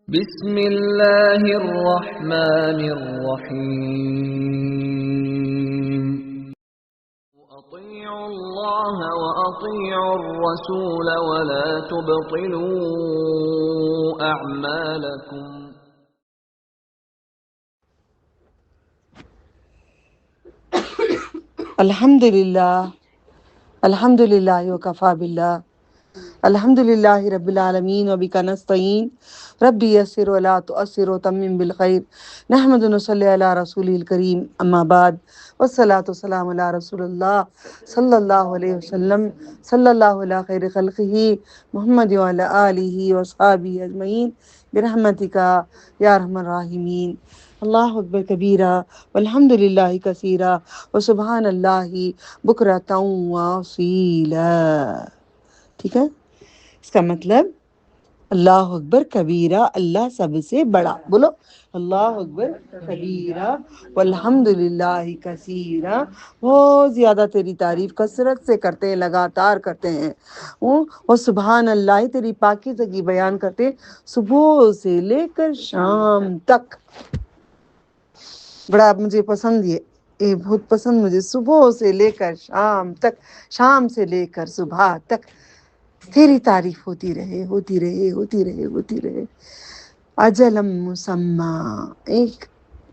بسم اللہ الرحمن الرحیم اطیعوا اللہ واطیعوا الرسول ولا تبطلوا اعمالکم. الحمدللہ وکفا باللہ الحمدللہ رب العالمین وبک نستعین رب یسر ولا تعسر وتمم بالخیر نحمد ونصلی علی رسول الکریم اما بعد والصلاة والسلام علی رسول اللہ صلی اللہ علیہ وسلم صلی اللہ علی خیر خلقہ محمد وعلی آلہ وصحابہ اجمعین برحمتک یا ارحم الراحمین. اللہ اکبر کبیرہ والحمدللہ کثیرہ وسبحان اللہ بکرۃ واصیلا. ٹھیک ہے، اس کا مطلب اللہ اکبر کبیرہ، اللہ سب سے بڑا. بولو اللہ اکبر کبیرہ والحمدللہ کثیرہ. بہت زیادہ تیری تعریف کثرت سے کرتے ہیں، لگاتار کرتے ہیں. اور سبحان اللہ، تیری پاکیزگی بیان کرتے ہیں صبح سے لے کر شام تک. بڑا مجھے پسند یہ بہت پسند مجھے. صبح سے لے کر شام تک، شام سے لے کر صبح تک تیری تعریف ہوتی رہے ہوتی رہے ہوتی رہے ہوتی رہے. اجلم مسمى، ایک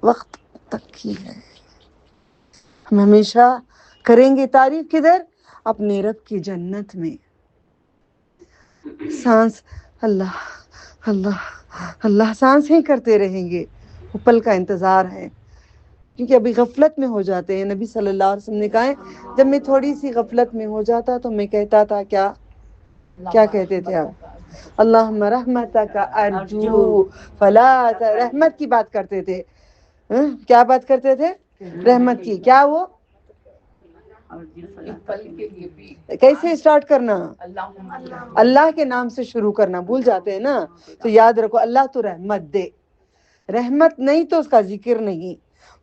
وقت تک ہی ہے. ہم ہمیشہ کریں گے تعریف کدھر؟ اپنے رب کی جنت میں. سانس اللہ اللہ اللہ سانس ہی کرتے رہیں گے. وہ پل کا انتظار ہے، کیونکہ ابھی غفلت میں ہو جاتے ہیں. نبی صلی اللہ علیہ وسلم نے کہا ہے جب میں تھوڑی سی غفلت میں ہو جاتا تو میں کہتا تھا کیا کہتے تھے آپ؟ اللہم رحمتک ارجو فلا رحمت کی بات کرتے تھے. کیا بات کرتے تھے؟ رحمت کی. کیا وہ کیسے اسٹارٹ کرنا؟ اللہ کے نام سے شروع کرنا. بھول جاتے ہیں نا، تو یاد رکھو اللہ تو رحمت دے. رحمت نہیں تو اس کا ذکر نہیں،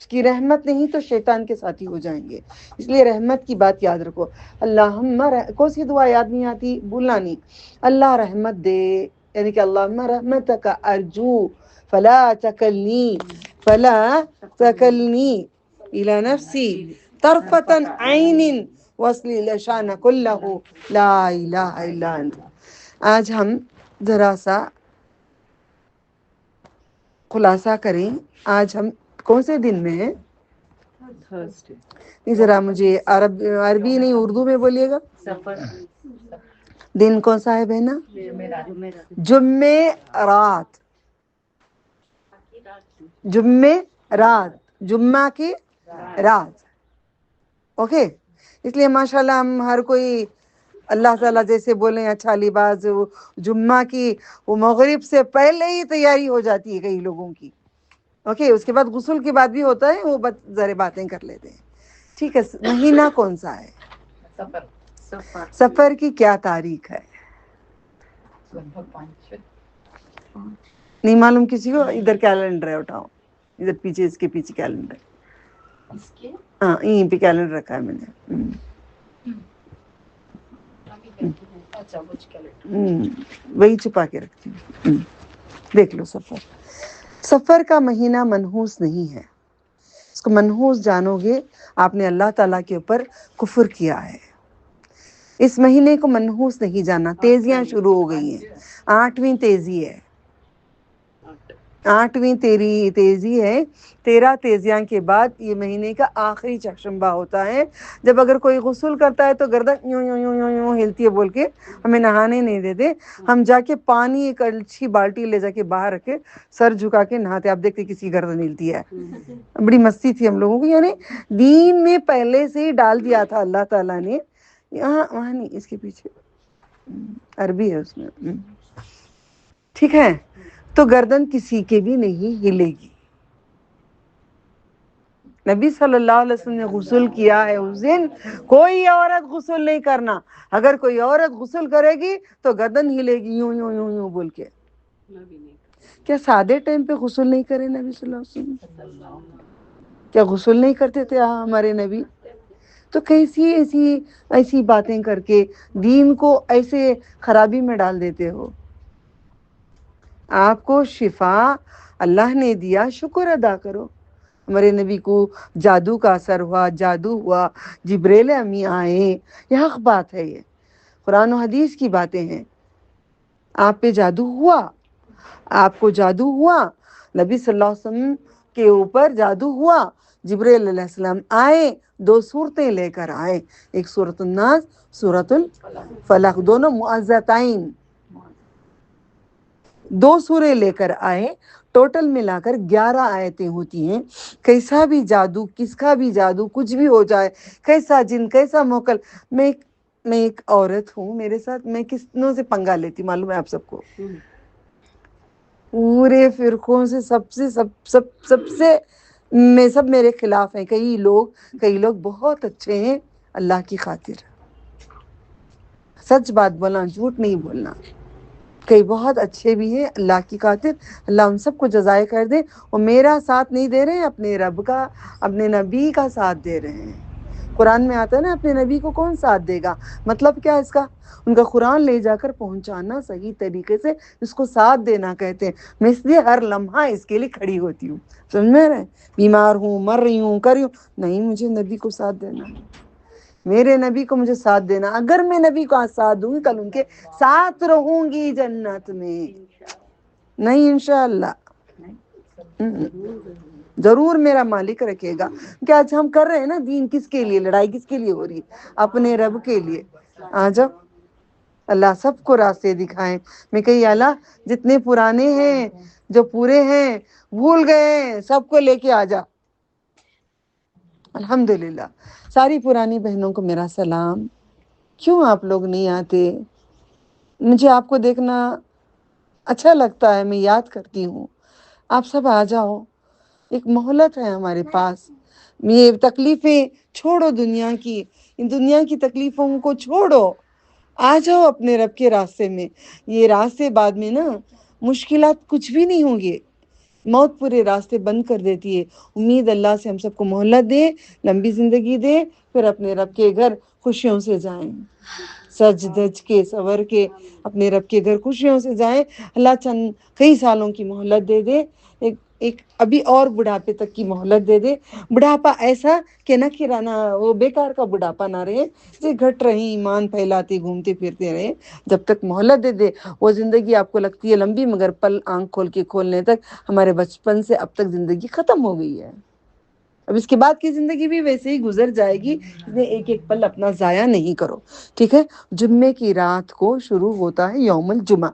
اس کی رحمت نہیں تو شیطان کے ساتھی ہو جائیں گے. اس لیے رحمت کی بات یاد رکھو. اللہم کون سی دعا یاد نہیں آتی؟ بھولنا نہیں. اللہ رحمت دے، یعنی کہ اللہم رحمتک ارجو فلا تکلنی الی نفسی طرفۃ عین واصلی الشان کلہ لا الہ الا انت. آج ہم ذرا سا خلاصہ کریں. آج ہم کون سے دن میں ہیں؟ نہیں، ذرا مجھے عربی نہیں اردو میں بولیے گا. دن کون سا ہے بہنا؟ جمعے رات. جمعے رات، جمعہ کی رات. اوکے، اس لیے ماشاءاللہ ہم ہر کوئی اللہ تعالیٰ جیسے بولیں اچھا لباس. جمعہ کی وہ مغرب سے پہلے ہی تیاری ہو جاتی ہے کئی لوگوں کی. اوکے، اس کے بعد غسل کے بعد بھی ہوتا ہے، وہ ذرا باتیں کر لیتے ہیں. ٹھیک ہے، مہینہ کون سا ہے؟ سفر کی کیا تاریخ ہے؟ نہیں معلوم کسی کو؟ ادھر کیلنڈر ہے، اٹھاؤ ادھر پیچھے، اس کے پیچھے کیلنڈر. ہاں یہیں پہ کیلنڈر رکھا ہے میں نے. وہی چھپا کے رکھتی ہوں. دیکھ لو. سفر کا مہینہ منحوس نہیں ہے. اس کو منحوس جانو گے آپ نے اللہ تعالیٰ کے اوپر کفر کیا ہے. اس مہینے کو منحوس نہیں جانا. تیزیاں شروع ہو گئی ہیں. 8ویں تیزی ہے، 8ویں تیزی ہے. 13 تیزیاں کے بعد یہ مہینے کا آخری چشمبہ ہوتا ہے. جب اگر کوئی غسل کرتا ہے تو گردن یوں یوں یوں یوں یوں ہلتی ہے بول کے ہمیں نہانے نہیں دیتے. ہم جا کے پانی ایک اچھی بالٹی لے جا کے باہر رکھے، سر جھکا کے نہاتے. آپ دیکھتے کسی گردن ہلتی ہے. بڑی مستی تھی ہم لوگوں کی. یعنی دین میں پہلے سے ہی ڈال دیا تھا اللہ تعالیٰ نے. یہاں وہاں نہیں، اس کے پیچھے عربی ہے اس میں. ٹھیک ہے، تو گردن کسی کے بھی نہیں ہلے گی. نبی صلی اللہ علیہ وسلم نے غسل کیا ہے اس دن. کوئی عورت غسل نہیں کرنا. اگر کوئی عورت غسل کرے گی تو گردن ہلے گی یوں یوں یوں یوں بول کے. کیا سادے ٹائم پہ غسل نہیں کرے نبی صلی اللہ علیہ وسلم؟ کیا غسل نہیں کرتے تھے ہمارے نبی؟ تو کیسی ایسی باتیں کر کے دین کو ایسے خرابی میں ڈال دیتے ہو. آپ کو شفا اللہ نے دیا، شکر ادا کرو۔ ہمارے نبی کو جادو کا اثر ہوا، جادو ہوا، جبریل امی آئے، یہ حق بات ہے، یہ قرآن و حدیث کی باتیں ہیں۔ آپ پہ جادو ہوا، آپ کو جادو ہوا، نبی صلی اللہ علیہ وسلم کے اوپر جادو ہوا، جبریل علیہ السلام آئے، دو صورتیں لے کر آئے، ایک سورۃ الناس، سورۃ الفلق، دونوں معوذتین، دو سورے لے کر آئے، ٹوٹل ملا کر 11 آیتیں ہوتی ہیں۔ کیسا بھی جادو، کس کا بھی جادو، کچھ بھی ہو جائے، کیسا جن، کیسا موکل، میں ایک عورت ہوں، میرے ساتھ میں کسنوں سے پنگا لیتی معلوم ہے آپ سب کو، پورے فرقوں سے سب سے سب میرے خلاف ہیں، کئی لوگ بہت اچھے ہیں اللہ کی خاطر، سچ بات بولنا، جھوٹ نہیں بولنا، کئی بہت اچھے بھی ہیں اللہ کی خاطر، اللہ ان سب کو جزائے کر دے، اور میرا ساتھ نہیں دے رہے ہیں، اپنے رب کا، اپنے نبی کا ساتھ دے رہے ہیں۔ قرآن میں آتا ہے نا اپنے نبی کو کون ساتھ دے گا، مطلب کیا اس کا، ان کا قرآن لے جا کر پہنچانا صحیح طریقے سے، اس کو ساتھ دینا کہتے ہیں۔ میں اس لیے ہر لمحہ اس کے لیے کھڑی ہوتی ہوں، سمجھ میں رہے، بیمار ہوں، مر رہی ہوں، کر رہی ہوں، نہیں، مجھے نبی کو ساتھ دینا ہے، میرے نبی کو مجھے ساتھ دینا، اگر میں نبی کو آج ساتھ دوں گی، کل ان کے ساتھ رہوں گی جنت میں، نہیں انشاءاللہ، ضرور میرا مالک رکھے گا، کہ آج ہم کر رہے ہیں نا دین، کس کے لیے لڑائی، کس کے لیے ہو رہی ہے، اپنے رب کے لیے۔ آ جاؤ، اللہ سب کو راستے دکھائیں۔ میں کہی اللہ جتنے پرانے ہیں، جو پورے ہیں، بھول گئے ہیں، سب کو لے کے آ جا۔ الحمدللہ، ساری پرانی بہنوں کو میرا سلام۔ کیوں آپ لوگ نہیں آتے؟ مجھے آپ کو دیکھنا اچھا لگتا ہے، میں یاد کرتی ہوں، آپ سب آ جاؤ، ایک مہلت ہے ہمارے پاس، یہ تکلیفیں چھوڑو، دنیا کی، ان دنیا کی تکلیفوں کو چھوڑو، آ جاؤ اپنے رب کے راستے میں۔ یہ راستے بعد میں نا مشکلات کچھ بھی نہیں ہوں گے، موت پورے راستے بند کر دیتی ہے۔ امید اللہ سے ہم سب کو مہلت دے، لمبی زندگی دے، پھر اپنے رب کے گھر خوشیوں سے جائیں، سج دج کے، سور کے اپنے رب کے گھر خوشیوں سے جائیں۔ اللہ چند کئی سالوں کی مہلت دے دے، ایک ابھی اور بڑھاپے تک کی مہلت دے دے، بڑھاپا ایسا کہ نہ کھرانا، وہ بیکار کا بڑھاپا نہ رہے، جو گھٹ رہے، ایمان پھیلاتے گھومتے پھرتے رہے، جب تک مہلت دے دے۔ وہ زندگی آپ کو لگتی ہے لمبی، مگر پل آنکھ کھول کے کھولنے تک ہمارے بچپن سے اب تک زندگی ختم ہو گئی ہے، اب اس کے بعد کی زندگی بھی ویسے ہی گزر جائے گی، اس لیے ایک ایک پل اپنا ضائع نہیں کرو، ٹھیک ہے۔ جمعے کی رات کو شروع ہوتا ہے یوم الجمعہ۔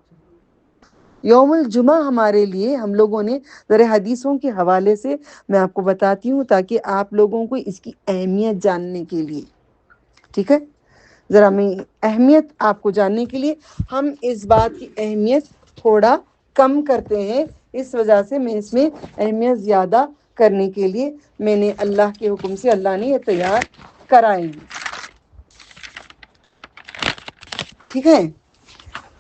یوم الجمعہ ہمارے لیے، ہم لوگوں نے ذرا حدیثوں کے حوالے سے میں آپ کو بتاتی ہوں، تاکہ آپ لوگوں کو اس کی اہمیت جاننے کے لیے، ٹھیک ہے، ذرا میں اہمیت آپ کو جاننے کے لیے، ہم اس بات کی اہمیت تھوڑا کم کرتے ہیں، اس وجہ سے میں اس میں اہمیت زیادہ کرنے کے لیے میں نے اللہ کے حکم سے، اللہ نے یہ تیار کرائے ہیں، ٹھیک ہے۔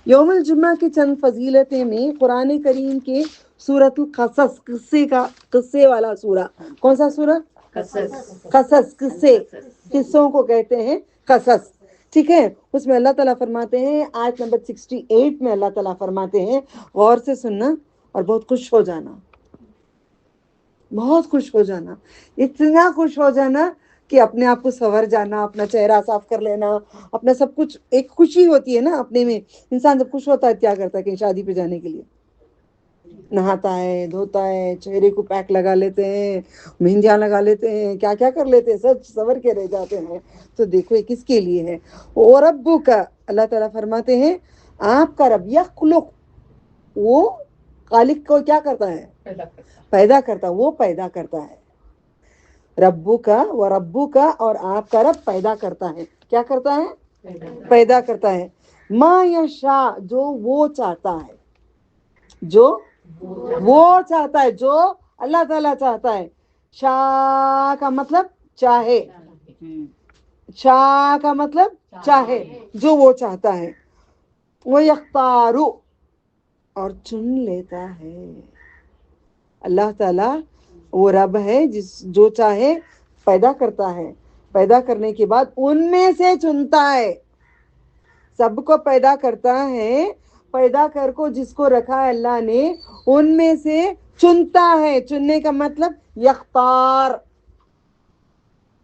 یوم الجمعہ کی چند فضیلتیں میں قرآن کریم کے سورۃ القصص، قصے والا سورہ، کون سا سورہ؟ قصص، قصوں کو کہتے ہیں قصص، ٹھیک ہے۔ اس میں اللہ تعالیٰ فرماتے ہیں، آیت نمبر 68 میں اللہ تعالیٰ فرماتے ہیں، غور سے سننا اور بہت خوش ہو جانا، بہت خوش ہو جانا، اتنا خوش ہو جانا کہ اپنے آپ کو سنور جانا، اپنا چہرہ صاف کر لینا، اپنا سب کچھ، ایک خوشی ہوتی ہے نا اپنے میں، انسان جب خوش ہوتا ہے کیا کرتا ہے کہ شادی پہ جانے کے لیے نہاتا ہے، دھوتا ہے، چہرے کو پیک لگا لیتے ہیں، مہندیاں لگا لیتے ہیں، کیا کیا کر لیتے ہیں، سب سنور کے رہ جاتے ہیں۔ تو دیکھو یہ کس کے لیے ہے، اور ربو کا، اللہ تعالیٰ فرماتے ہیں آپ کا رب یخلق، وہ خالق کو کیا کرتا ہے؟ پیدا کرتا، وہ پیدا کرتا ہے، ربو کا و ربو کا، اور آپ کا رب پیدا کرتا ہے، کیا کرتا ہے؟ پیدا کرتا ہے، ما یشاء، جو وہ چاہتا ہے، جو وہ چاہتا ہے، جو اللہ تعالیٰ چاہتا ہے۔ شاء کا مطلب چاہے، شاء کا مطلب چاہے، جو وہ چاہتا ہے، وہ یختارو، اور چن لیتا ہے۔ اللہ تعالیٰ وہ رب ہے جو چاہے پیدا کرتا ہے، پیدا کرنے کے بعد ان میں سے چنتا ہے، سب کو پیدا کرتا ہے، پیدا کر کو جس کو رکھا ہے اللہ نے ان میں سے چنتا ہے. چننے کا مطلب یختار،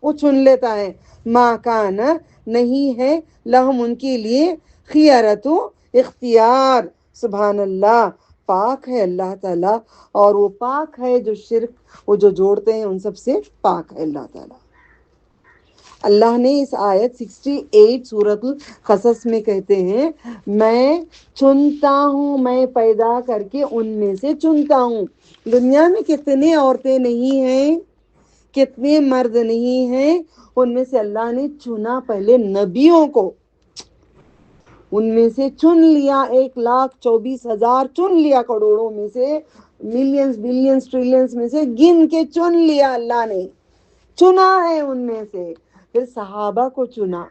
وہ چن لیتا ہے. ما کان نہیں ہے لہم ان کے لیے خیارت اختیار. سبحان اللہ، پاک ہے اللہ تعالیٰ، اور وہ پاک ہے جو شرک وہ جو جوڑتے ہیں ان سب سے پاک ہے اللہ تعالیٰ. اللہ نے اس آیت 68 سورۃ القصص میں کہتے ہیں میں چنتا ہوں، میں پیدا کر کے ان میں سے چنتا ہوں. دنیا میں کتنے عورتیں نہیں ہیں، کتنے مرد نہیں ہیں، ان میں سے اللہ نے چنا پہلے نبیوں کو، ان میں سے چن لیا 1,24,000 چن لیا، کروڑوں میں سے، ملینز بلینز ٹریلینز میں سے گن کے چن لیا. اللہ نے چنا ہے ان میں سے. پھر صحابہ کو چنا،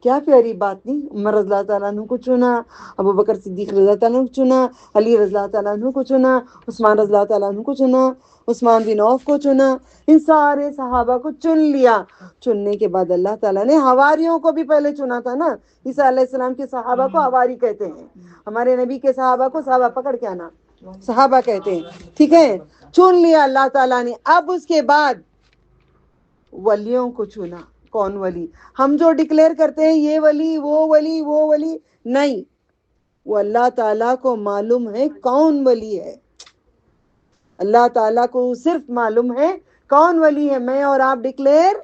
کیا پیاری بات نہیں. عمر رضی اللہ تعالیٰ عنہ کو چنا، ابو بکر صدیق رضی اللہ تعالیٰ عنہ کو چنا، علی رضی اللہ تعالیٰ عنہ کو چنا، عثمان رضی اللہ تعالیٰ عنہ کو چنا، عثمان بن عوف کو چنا. ان سارے صحابہ کو چن لیا. چننے کے بعد اللہ تعالیٰ نے حواریوں کو بھی پہلے چنا تھا نا. عیسیٰ علیہ السلام کے صحابہ کو حواری کہتے ہیں، ہمارے نبی کے صحابہ کو صحابہ پکڑ کے آنا صحابہ کہتے ہیں. ٹھیک ہے، چن لیا اللہ تعالیٰ نے. اب اس کے بعد ولیوں کو چنا. کون ولی؟ ہم جو ڈکلیئر کرتے ہیں یہ ولی وہ ولی وہ ولی، نہیں، وہ اللہ تعالیٰ کو معلوم ہے کون ولی ہے. اللہ تعالیٰ کو صرف معلوم ہے کون ولی ہے، میں اور آپ ڈکلیئر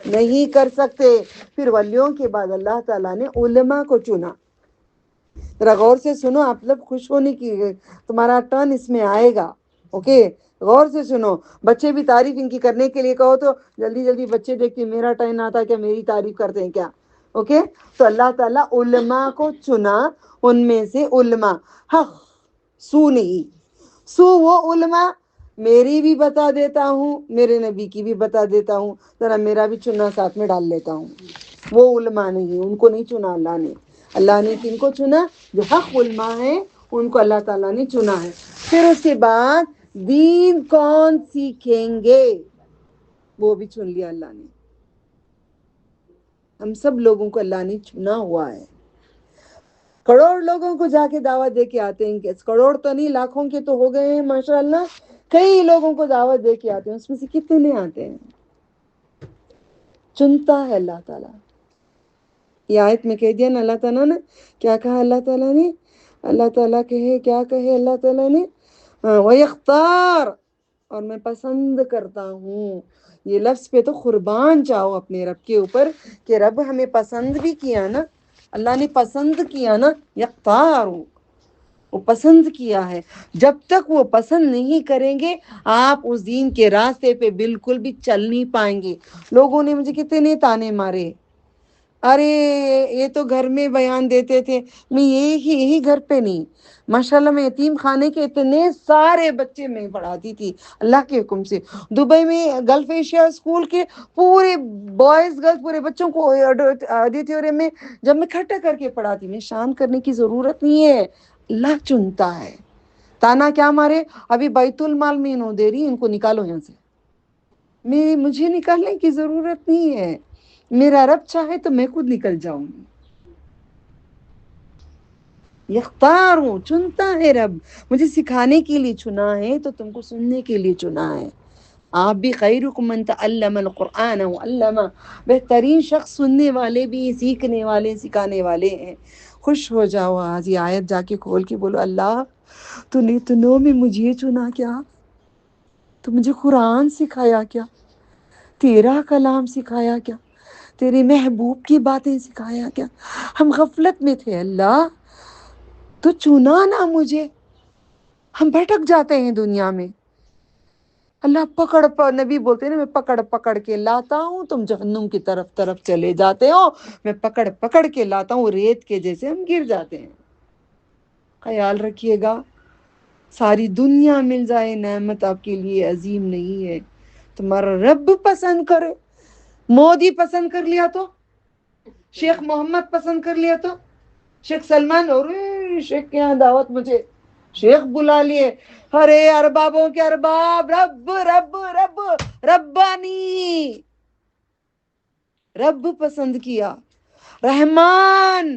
نہیں کر سکتے. پھر ولیوں کے بعد اللہ تعالیٰ نے علماء کو چنا. ذرا غور سے سنو، آپ لوگ خوش ہونے کی، تمہارا ٹرن اس میں آئے گا. اوکے، غور سے سنو. بچے بھی تعریف ان کی کرنے کے لیے کہو تو جلدی جلدی بچے دیکھتے میرا ٹائم آتا کیا، میری تعریف کرتے ہیں کیا. اوکے، تو اللہ تعالیٰ علماء کو چنا. ان میں سے علماء، حق سو نہیں، سو وہ علماء میری بھی بتا دیتا ہوں، میرے نبی کی بھی بتا دیتا ہوں، ذرا میرا بھی چننا ساتھ میں ڈال لیتا ہوں. وہ علماء نہیں، ان کو نہیں چنا اللہ نے. اللہ نے کن کو چنا؟ جو حق علماء ہیں ان کو اللہ تعالیٰ نے چنا ہے. پھر اس کے بعد دین کون سیکھیں گے وہ بھی چن لیا اللہ نے. ہم سب لوگوں کو اللہ نے چنا ہوا ہے. کروڑ لوگوں کو جا کے دعوت دے کے آتے ہیں، کروڑ تو نہیں لاکھوں کے تو ہو گئے ہیں ماشاءاللہ. کئی لوگوں کو دعوت دے کے آتے ہیں، اس میں سے کتنے آتے ہیں؟ چنتا ہے اللہ تعالیٰ. یہ آیت میں کہہ دیا نا اللہ تعالیٰ نے، کیا کہا اللہ تعالیٰ نے؟ اللہ تعالیٰ کہے، کیا کہے اللہ تعالیٰ نے؟ وَيَخْتَارُ، اور میں پسند کرتا ہوں. یہ لفظ پہ تو قربان چاہو اپنے رب کے اوپر کہ رب ہمیں پسند بھی کیا نا، اللہ نے پسند کیا نا. یختار، وہ پسند کیا ہے. جب تک وہ پسند نہیں کریں گے آپ اس دین کے راستے پہ بالکل بھی چل نہیں پائیں گے. لوگوں نے مجھے کتنے تانے مارے، ارے یہ تو گھر میں بیان دیتے تھے. میں یہی گھر پہ نہیں، ماشاءاللہ میں یتیم خانے کے اتنے سارے بچے میں پڑھاتی تھی اللہ کے حکم سے. دبئی میں گلف ایشیا اسکول کے پورے بوائز گرلز پورے بچوں کو آڈیٹوریم میں جب میں کھٹا کر کے پڑھاتی. میں شان کرنے کی ضرورت نہیں ہے، اللہ چنتا ہے. تانا کیا مارے، ابھی بیت المال میں انہوں دے رہی، ان کو نکالو یہاں سے. مجھے نکالنے کی ضرورت نہیں ہے، میرا رب چاہے تو میں خود نکل جاؤں گی. یختار ہوں، چنتا ہے رب. مجھے سکھانے کے لیے چنا ہے تو تم کو سننے کے لیے چنا ہے. آپ بھی خیرکم من تعلم القرآن وعلمہ، بہترین شخص سننے والے بھی، سیکھنے والے، سکھانے والے ہیں. خوش ہو جاؤ آج یہ آیت جا کے کھول کے بولو اللہ تو نے اتنوں میں مجھے چنا کیا، تو مجھے قرآن سکھایا کیا، تیرا کلام سکھایا کیا، تیرے محبوب کی باتیں سکھایا کیا. ہم غفلت میں تھے اللہ، تو چنا نا مجھے. ہم بھٹک جاتے ہیں دنیا میں. اللہ نبی بولتے ہیں نا، میں پکڑ پکڑ کے لاتا ہوں، تم جہنم کی طرف چلے جاتے ہو. میں پکڑ پکڑ کے لاتا ہوں، ریت کے جیسے ہم گر جاتے ہیں. خیال رکھیے گا، ساری دنیا مل جائے نعمت آپ کے لیے عظیم نہیں ہے. تمہارا رب پسند کرے، مودی پسند کر لیا تو، شیخ محمد پسند کر لیا تو، شیخ سلمان، اور شیخ کے یہاں دعوت، مجھے شیخ بلا لیے. ارے اربابوں کے ارباب، رب رب رب ربانی، رب پسند کیا، رحمان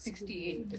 68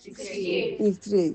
68।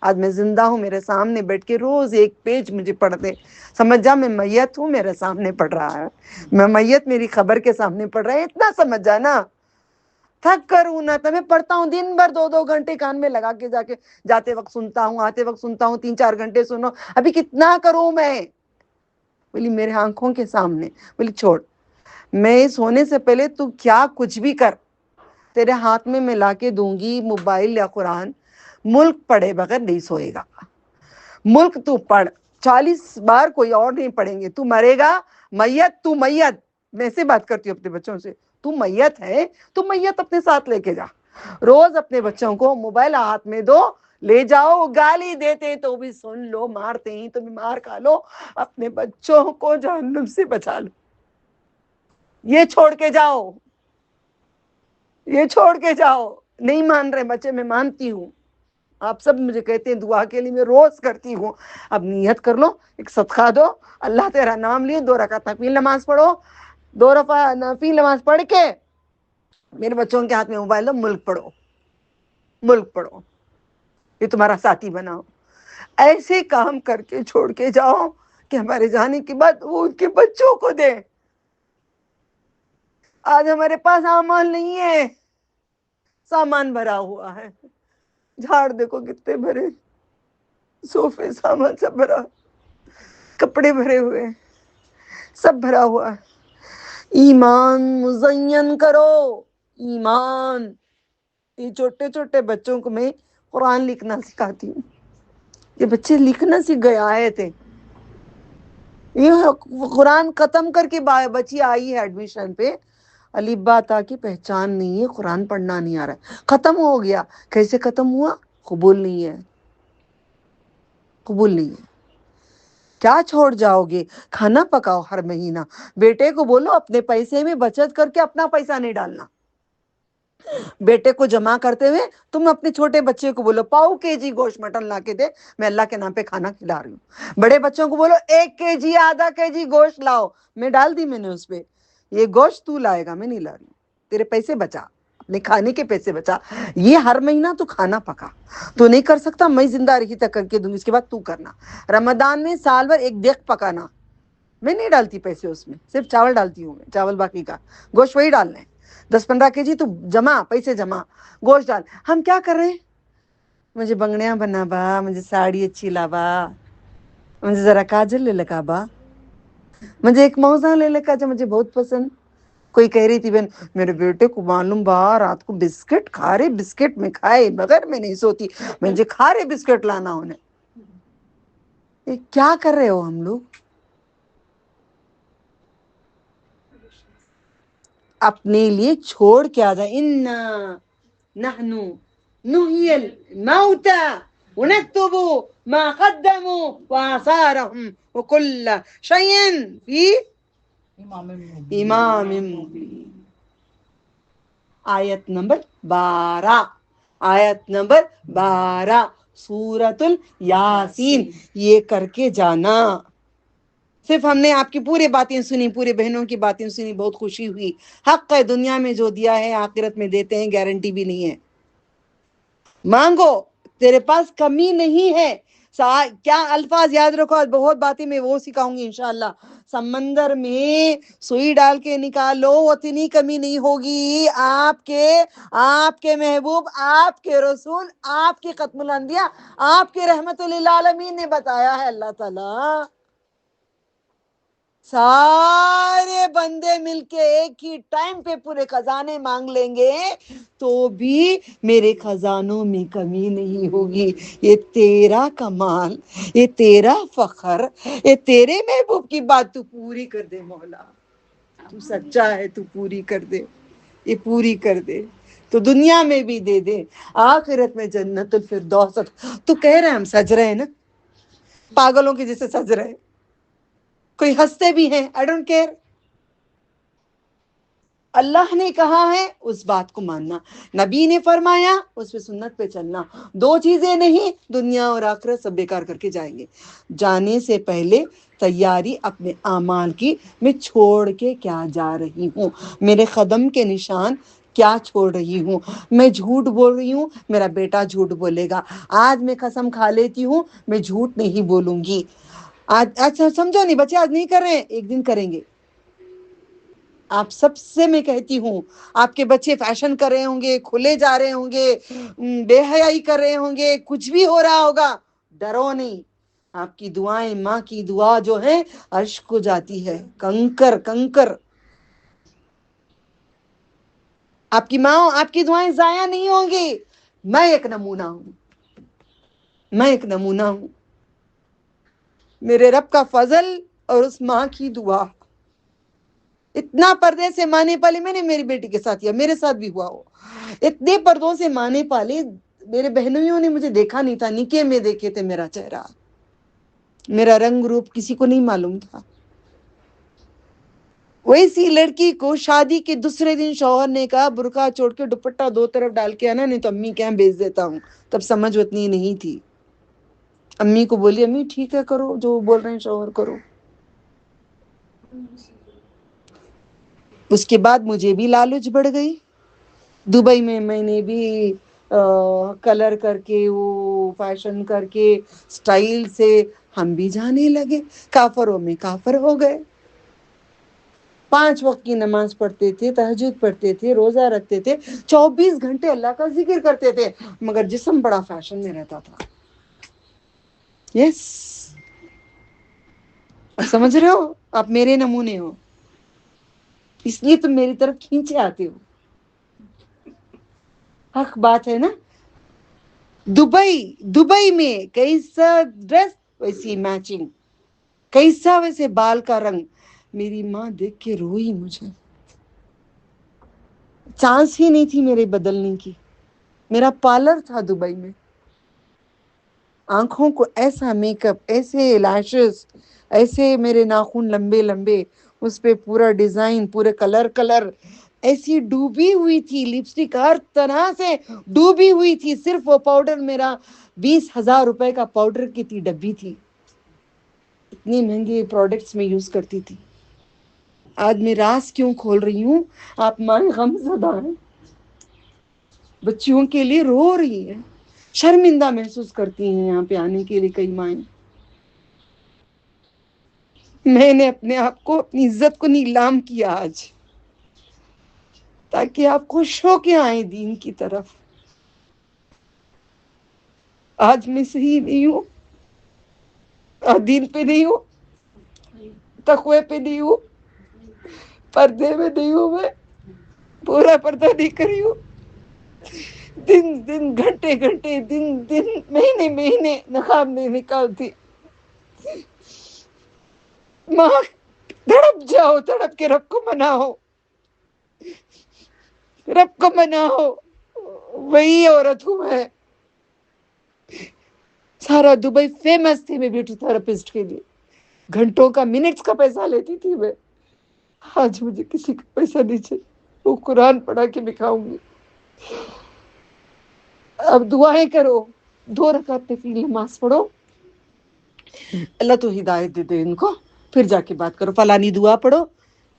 آج میں زندہ ہوں، میرے سامنے بیٹھ کے روز ایک پیج مجھے پڑھ دے، سمجھ جا میں میت ہوں، میرے سامنے پڑھ رہا ہے، میں میت میری خبر کے سامنے پڑھ رہا ہے، اتنا سمجھ جا نا۔ تھک کر ہوں نہ تو میں پڑھتا ہوں دن بھر 2 گھنٹے کان میں لگا کے جاتے وقت سنتا ہوں، آتے وقت سنتا ہوں، 3-4 گھنٹے سنو، ابھی کتنا کروں میں؟ بولی میرے آنکھوں کے سامنے۔ بولی چھوڑ، میں سونے سے پہلے تو کیا کچھ بھی کر، تیرے ہاتھ میں لا کے دوں گی موبائل یا قرآن، ملک پڑھے بغیر نہیں سوئے گا، ملک تو پڑھ، 40 بار کوئی اور نہیں پڑھیں گے، تو مرے گا، میت تو میت، میں سے بات کرتی ہوں اپنے بچوں سے، تو میت ہے، تو میت اپنے ساتھ لے کے جا، روز اپنے بچوں کو موبائل ہاتھ میں دو، لے جاؤ، گالی دیتے تو بھی سن لو، مارتے ہی تو بھی مار کھا لو، اپنے بچوں کو جہنم سے بچا لو، یہ چھوڑ کے جاؤ، یہ چھوڑ کے جاؤ۔ نہیں مان رہے بچے، میں مانتی ہوں، آپ سب مجھے کہتے ہیں دعا کے لیے، میں روز کرتی ہوں، اب نیت کر لو، ایک صدقہ دو، اللہ تیرا نام لیے، 2 رکعت نفل نماز پڑھو، 2 رکعت نفل نماز پڑھ کے میرے بچوں کے ہاتھ میں موبائل دو، ملک پڑھو، ملک پڑھو، یہ تمہارا ساتھی بناؤ۔ ایسے کام کر کے چھوڑ کے جاؤ کہ ہمارے جانے کے بعد وہ ان کے بچوں کو دے۔ آج ہمارے پاس اعمال نہیں ہے، سامان بھرا ہوا ہے، جھاڑ دیکھو کتنے بھرے، صوفے سامان سب بھرا، کپڑے بھرے ہوئے، سب بھرا ہوا ہے۔ ایمان مزین کرو، ایمان۔ یہ چھوٹے چھوٹے بچوں کو میں قرآن لکھنا سکھاتی ہوں، یہ بچے لکھنا سیکھ گئے، آئے تھے، یہ قرآن ختم کر کے بچی آئی ہے ایڈمیشن پہ، الف با تا کی پہچان نہیں ہے، قرآن پڑھنا نہیں آ رہا ہے، ختم ہو گیا۔ کیسے ختم ہوا؟ قبول نہیں ہے، قبول نہیں ہے۔ کیا چھوڑ جاؤ گے؟ کھانا پکاؤ ہر مہینہ، بیٹے کو بولو اپنے پیسے میں بچت کر کے اپنا پیسہ نہیں ڈالنا، بیٹے کو جمع کرتے ہوئے تم اپنے چھوٹے بچے کو بولو 1 kg گوشت مٹن لا کے دے، میں اللہ کے نام پہ کھانا کھلا رہی ہوں۔ بڑے بچوں کو بولو 1 kg آدھا kg گوشت لاؤ، میں ڈال دی میں نے اس پہ، یہ گوشت تو لائے گا، میں نہیں لا رہی ہوں، تیرے پیسے بچا، اپنے کھانے کے پیسے بچا، یہ ہر مہینہ تو کھانا پکا، تو نہیں کر سکتا میں زندہ رہی تک کر کے دوں گی، اس کے بعد تو کرنا۔ رمضان میں سال بھر 1 دیگ پکانا، میں نہیں ڈالتی پیسے اس میں، صرف چاول ڈالتی ہوں، میں چاول باقی کا، گوشت وہی ڈالنا ہے، 10-15 kg تو جمع، پیسے جمع، گوشت ڈال۔ ہم کیا کر رہے ہیں؟ مجھے بنگڑیاں بنا با، مجھے ساڑی اچھی لا با، مجھے ذرا کاجل لے لگا با، مجھے ایک موزہ لے لگا جو مجھے بہت پسند۔ کوئی کہہ رہی تھی بہن میرے بیٹے کو معلوم با رات کو بسکٹ کھارے بسکٹ میں کھائے بغیر میں نہیں سوتی، مجھے کھارے بسکٹ لانا انہیں۔ یہ کیا کر رہے ہو ہم لوگ؟ اپنے لیے چھوڑ کے آ جائے، انا نحنو نحیی الموتى ونكتب ما قدموا وآثارهم وكل شيء في امام مبین۔ آیت نمبر 12، آیت نمبر 12 سورۃ الیاسین، یہ کر کے جانا۔ صرف ہم نے آپ کی پورے باتیں سنی، پورے بہنوں کی باتیں سنی، بہت خوشی ہوئی، حق ہے، دنیا میں جو دیا ہے آخرت میں دیتے ہیں، گارنٹی بھی نہیں ہے، مانگو، تیرے پاس کمی نہیں ہے۔ کیا الفاظ یاد رکھو، آج بہت باتیں میں وہ سکھاؤں گی انشاءاللہ۔ سمندر میں سوئی ڈال کے نکالو، اتنی کمی نہیں ہوگی، آپ کے محبوب، آپ کے رسول، آپ کے ختم الانبیاء، آپ کے رحمت للعالمین نے بتایا ہے، اللہ تعالیٰ سارے بندے مل کے ایک ہی ٹائم پہ پورے خزانے مانگ لیں گے تو بھی میرے خزانوں میں کمی نہیں ہوگی۔ یہ تیرا کمال، یہ تیرا فخر، یہ تیرے محبوب کی بات تو پوری کر دے مولا، تو سچا ہے، تو پوری کر دے، یہ پوری کر دے تو دنیا میں بھی دے دے، آخرت میں جنت الفردوس۔ تو کہہ رہے ہم سج رہے ہیں نا، پاگلوں کے جیسے سج رہے ہیں، کوئی ہنستے بھی ہیں، I don't care۔ اللہ نے کہا ہے اس بات کو ماننا، نبی نے فرمایا اس پہ سنت پہ چلنا، 2 چیزیں نہیں، دنیا اور آخرت سب بیکار کر کے جائیں گے۔ جانے سے پہلے تیاری اپنے اعمال کی، میں چھوڑ کے کیا جا رہی ہوں، میرے قدم کے نشان کیا چھوڑ رہی ہوں؟ میں جھوٹ بول رہی ہوں، میرا بیٹا جھوٹ بولے گا۔ آج میں قسم کھا لیتی ہوں میں جھوٹ نہیں بولوں گی۔ آج اچھا سمجھو نہیں بچے، آج نہیں کر رہے ہیں، ایک دن کریں گے۔ آپ سب سے میں کہتی ہوں، آپ کے بچے فیشن کر رہے ہوں گے، کھلے جا رہے ہوں گے، بے حیائی کر رہے ہوں گے، کچھ بھی ہو رہا ہوگا، ڈرو نہیں۔ آپ کی دعائیں، ماں کی دعا جو ہے عرش کو جاتی ہے، کنکر کنکر۔ آپ کی ماں، آپ کی دعائیں ضائع نہیں ہوں گی۔ میں ایک نمونہ ہوں، میں ایک نمونہ ہوں۔ میرے رب کا فضل اور اس ماں کی دعا، اتنا پردے سے مانے پالے، میں نے میری بیٹی کے ساتھ کیا، میرے ساتھ بھی ہوا ہو، اتنے پردوں سے مانے پالے، میرے بہنویوں نے مجھے دیکھا نہیں تھا، نکاح میں دیکھے تھے میرا چہرہ، میرا رنگ روپ کسی کو نہیں معلوم تھا۔ ویسی لڑکی کو شادی کے دوسرے دن شوہر نے کہا برقع چھوڑ کے دوپٹہ دو طرف ڈال کے آنا، نہیں تو امی کے یہاں بھیج دیتا ہوں۔ تب سمجھ اتنی نہیں تھی۔ امی کو بولی امی ٹھیک ہے کرو جو بول رہے ہیں شوہر کرو۔ اس کے بعد مجھے بھی لالچ بڑھ گئی۔ دبئی میں نے بھی کلر کر کے، وہ فیشن کر کے، سٹائل سے ہم بھی جانے لگے، کافروں میں کافر ہو گئے۔ 5 وقت کی نماز پڑھتے تھے، تہجد پڑھتے تھے، روزہ رکھتے تھے، 24 گھنٹے اللہ کا ذکر کرتے تھے، مگر جسم بڑا فیشن میں رہتا تھا۔ یس، سمجھ رہے ہو؟ آپ میرے نمونے ہو، اس لیے تم میری طرف کھینچے آتے ہو۔ حق بات ہے نا؟ دبئی میں کیسا ڈریس ویسی میچنگ، کیسا ویسے بال کا رنگ، میری ماں دیکھ کے روئی، مجھے چانس ہی نہیں تھی میرے بدلنے کی۔ میرا پارلر تھا دبئی میں، آنکھوں کو ایسا میک اپ، ایسے لیشز، ایسے میرے ناخن لمبے لمبے، اس پہ پورا ڈیزائن، پورے کلر ایسی ڈوبی ہوئی تھی، لپسٹک ہر طرح سے ڈوبی ہوئی تھی، صرف وہ پاؤڈر میرا 20,000 روپے کا پاؤڈر کی تھی ڈبی تھی، اتنی مہنگی پروڈکٹس میں یوز کرتی تھی۔ آج میں راز کیوں کھول رہی ہوں؟ آپ مائیں غم زدہ ہیں، بچیوں کے لیے رو رہی ہے، شرمندہ محسوس کرتی ہیں یہاں پہ آنے کے لیے کئی مائیں۔ میں نے اپنے آپ کو، اپنی عزت کو نیلام کیا آج، تاکہ آپ خوش ہو کے آئیں دین کی طرف۔ آج میں صحیح نہیں ہوں، دین پہ نہیں ہوں، تقوی پہ نہیں ہوں، پردے میں نہیں ہوں، میں پورا پردہ نہیں کری ہوں، دن گھنٹے دن مہینے نقاب نہیں نکالتی۔ ماں تڑپ جاؤ، تڑپ کے رب کو مناؤ، رب کو مناؤ، وہی عورت ہوں میں۔ سارا دبئی فیمس تھی میں بیوٹی تھراپسٹ کے لیے، گھنٹوں کا، منٹس کا پیسہ لیتی تھی میں۔ آج مجھے کسی کا پیسہ نہیں چاہیے، وہ قرآن پڑھا کے دکھاؤں گی۔ اب دعائیں کرو، 2 رکعت نفل نماز پڑھو، اللہ تو ہدایت دے دے ان کو، پھر جا کے بات کرو، فلانی دعا پڑھو،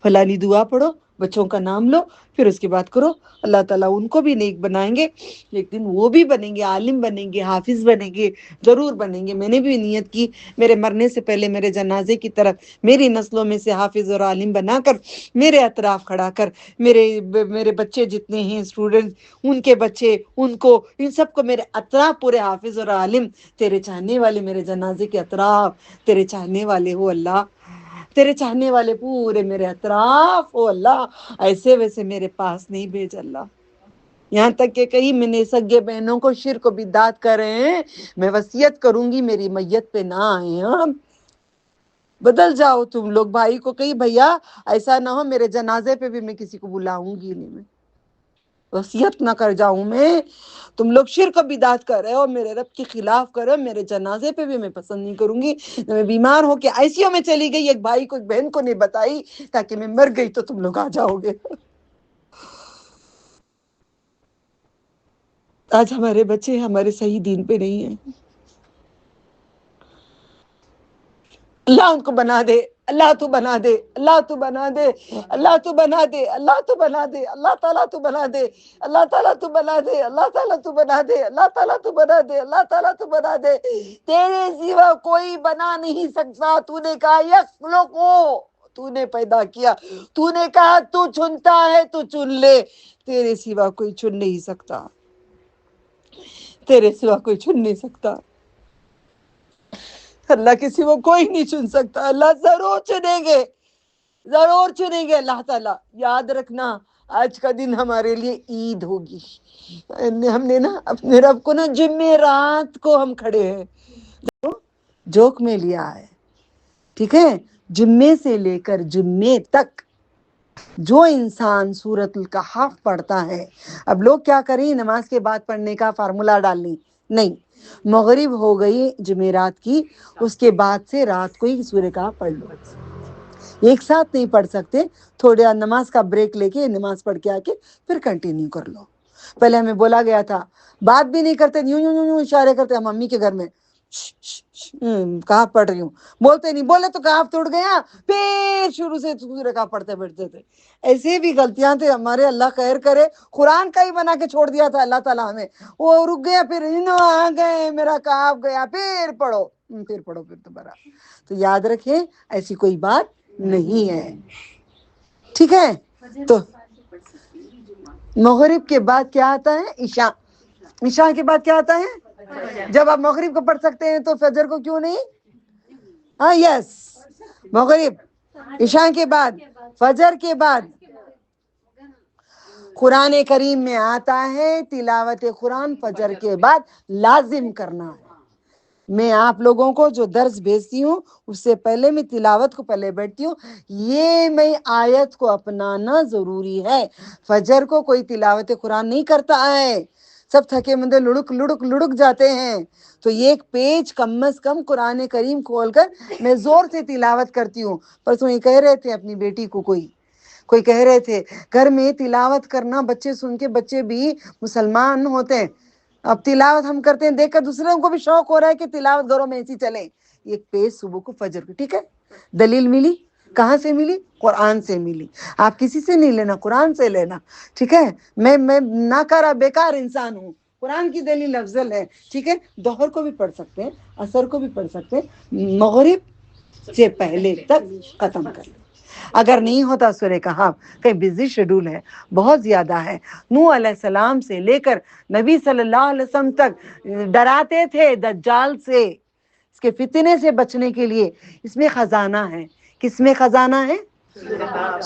فلانی دعا پڑھو، بچوں کا نام لو، پھر اس کے بعد کرو۔ اللہ تعالیٰ ان کو بھی نیک بنائیں گے، ایک دن وہ بھی بنیں گے، عالم بنیں گے، حافظ بنیں گے، ضرور بنیں گے۔ میں نے بھی نیت کی میرے مرنے سے پہلے میرے جنازے کی طرف میری نسلوں میں سے حافظ اور عالم بنا کر میرے اطراف کھڑا کر، میرے بچے جتنے ہیں اسٹوڈنٹ، ان کے بچے، ان کو، ان سب کو میرے اطراف پورے حافظ اور عالم، تیرے چاہنے والے میرے جنازے کے اطراف، تیرے چاہنے والے ہو اللہ، تیرے چاہنے والے پورے میرے اطراف ہو اللہ، ایسے ویسے میرے پاس نہیں بھیج اللہ۔ یہاں تک کہ کہیں میں نے سگے بہنوں کو شرک و بدعت کر رہے ہیں، میں وصیت کروں گی میری میت پہ نہ آئے۔ ہاں بدل جاؤ تم لوگ، بھائی کو کہیں بھیا ایسا نہ ہو میرے جنازے پہ بھی میں کسی کو بلاؤں گی نہیں، میں وصیت نہ کر جاؤں میں، تم لوگ شرک و بدعت کر رہے ہو، میرے رب کے خلاف کر رہے ہو، میرے جنازے پہ بھی میں پسند نہیں کروں گی۔ میں بیمار ہو کے ICU میں چلی گئی، ایک بھائی کو، ایک بہن کو نہیں بتائی، تاکہ میں مر گئی تو تم لوگ آ جاؤ گے۔ آج ہمارے بچے ہمارے صحیح دین پہ نہیں ہیں۔ اللہ ان کو بنا دے، اللہ تو بنا دے، اللہ تو بنا دے، اللہ تو بنا دے، اللہ تو بنا دے، اللہ تعالیٰ تو بنا دے، اللہ تعالیٰ تو بنا دے، اللہ تعالیٰ تو بنا دے، اللہ تعالیٰ تو بنا دے، اللہ تعالیٰ تو بنا دے، تیرے سوا کوئی بنا نہیں سکتا، تو نے کہا یخلقو، تو نے پیدا کیا، تو نے کہا تو چنتا ہے تو چن لے، تیرے سوا کوئی چن نہیں سکتا، تیرے سوا کوئی چن نہیں سکتا، اللہ کے سوا کوئی نہیں چن سکتا، اللہ ضرور چنیں گے، ضرور چنیں گے اللہ تعالیٰ۔ یاد رکھنا آج کا دن ہمارے لیے عید ہوگی، ہم نے نا اپنے رب کو نا جمعرات کو ہم کھڑے ہیں، جوک میں لیا ہے، ٹھیک ہے، جمعے سے لے کر جمعے تک جو انسان سورۃ الکہف پڑھتا ہے، اب لوگ کیا کریں نماز کے بعد پڑھنے کا فارمولا ڈالنی، نہیں، مغرب ہو گئی جمعرات کی، اس کے بعد سے رات کو ہی سورہ کہف پڑھ لو، ایک ساتھ نہیں پڑھ سکتے، تھوڑا نماز کا بریک لے کے نماز پڑھ کے آ کے پھر کنٹینیو کر لو۔ پہلے ہمیں بولا گیا تھا بات بھی نہیں کرتے، یوں یوں یوں اشارے کرتے، ہم امی کے گھر میں کہاں پڑھ رہی ہوں بولتے نہیں، بولے تو کہاں ٹوٹ گیا، پھر شروع سے سورہ کہاں پڑھتے بیٹھتے تھے، ایسے بھی غلطیاں تھے ہمارے، اللہ خیر کرے، قرآن کا ہی بنا کے چھوڑ دیا تھا اللہ تعالیٰ ہمیں، وہ رک گیا، پھر آ گئے میرا کہاں گیا، پھر پڑھو، پھر پڑھو، پھر دوبارہ، تو یاد رکھیں ایسی کوئی بات نہیں ہے، ٹھیک ہے۔ تو مغرب کے بعد کیا آتا ہے؟ عشاء، عشاء کے بعد کیا آتا ہے؟ جب آپ مغرب کو پڑھ سکتے ہیں تو فجر کو کیوں نہیں؟ ہاں یس، مغرب، عشاء کے بعد، فجر کے بعد، قرآن کریم میں آتا ہے تلاوت قرآن فجر کے بعد لازم کرنا ہے۔ میں آپ لوگوں کو جو درس بھیجتی ہوں اس سے پہلے میں تلاوت کو پہلے بیٹھتی ہوں، یہ میں آیت کو اپنانا ضروری ہے۔ فجر کو کوئی تلاوت قرآن نہیں کرتا ہے، سب تھکے مندے لڑک لڑک لڑک جاتے ہیں، تو یہ ایک پیج کم از کم قرآن کریم کھول کر میں زور سے تلاوت کرتی ہوں۔ پرسوں یہ کہہ رہے تھے اپنی بیٹی کو، کوئی کہہ رہے تھے گھر میں تلاوت کرنا، بچے سن کے، بچے بھی مسلمان ہوتے ہیں، اب تلاوت ہم کرتے ہیں دیکھ کر دوسروں کو بھی شوق ہو رہا ہے کہ تلاوت گھروں میں ایسی چلے، ایک پیج صبح کو فجر کو، ٹھیک ہے، دلیل ملی، کہاں سے ملی؟ قرآن سے ملی، آپ کسی سے نہیں لینا، قرآن سے لینا، ٹھیک ہے، میں ناکارہ بیکار انسان ہوں، قرآن کی دلیل افضل ہے، ٹھیک ہے، ظہر کو بھی پڑھ سکتے ہیں، عصر کو بھی پڑھ سکتے ہیں، مغرب سے پہلے تک ختم کر لیں۔ اگر نہیں ہوتا سورہ کہف، کہیں بزی شیڈول ہے، بہت زیادہ ہے، نوح علیہ السلام سے لے کر نبی صلی اللہ علیہ وسلم تک ڈراتے تھے دجال سے، اس کے فتنے سے بچنے کے لیے، اس میں خزانہ ہے، کس میں خزانہ ہے؟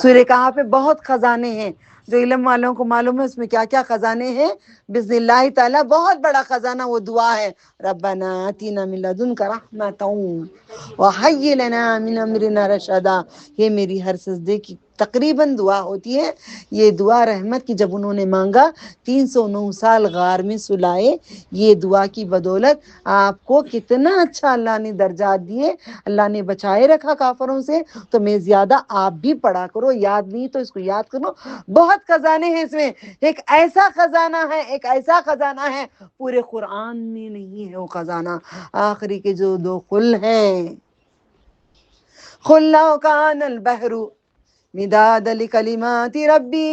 سورہ کہف پہ بہت خزانے ہیں، جو علم والوں کو معلوم ہے اس میں کیا کیا خزانے ہیں، بسم اللہ تعالی بہت بڑا خزانہ وہ دعا ہے، ربنا آتنا من لدنک رحمۃ وہیئ لنا من امرنا رشدا، یہ میری ہر سجدے کی تقریباً دعا ہوتی ہے، یہ دعا رحمت کی جب انہوں نے مانگا 309 سال غار میں سلائے، یہ دعا کی بدولت آپ کو کتنا اچھا اللہ نے درجات دیے، اللہ نے بچائے رکھا کافروں سے، تو میں زیادہ آپ بھی پڑھا کرو، یاد نہیں تو اس کو یاد کرو، بہت خزانے ہیں اس میں، ایک ایسا خزانہ ہے، ایک ایسا خزانہ ہے پورے قرآن میں نہیں ہے وہ خزانہ، آخری کے جو 2 قل ہیں، قل لو کان البحر مداد لکلمات ربی،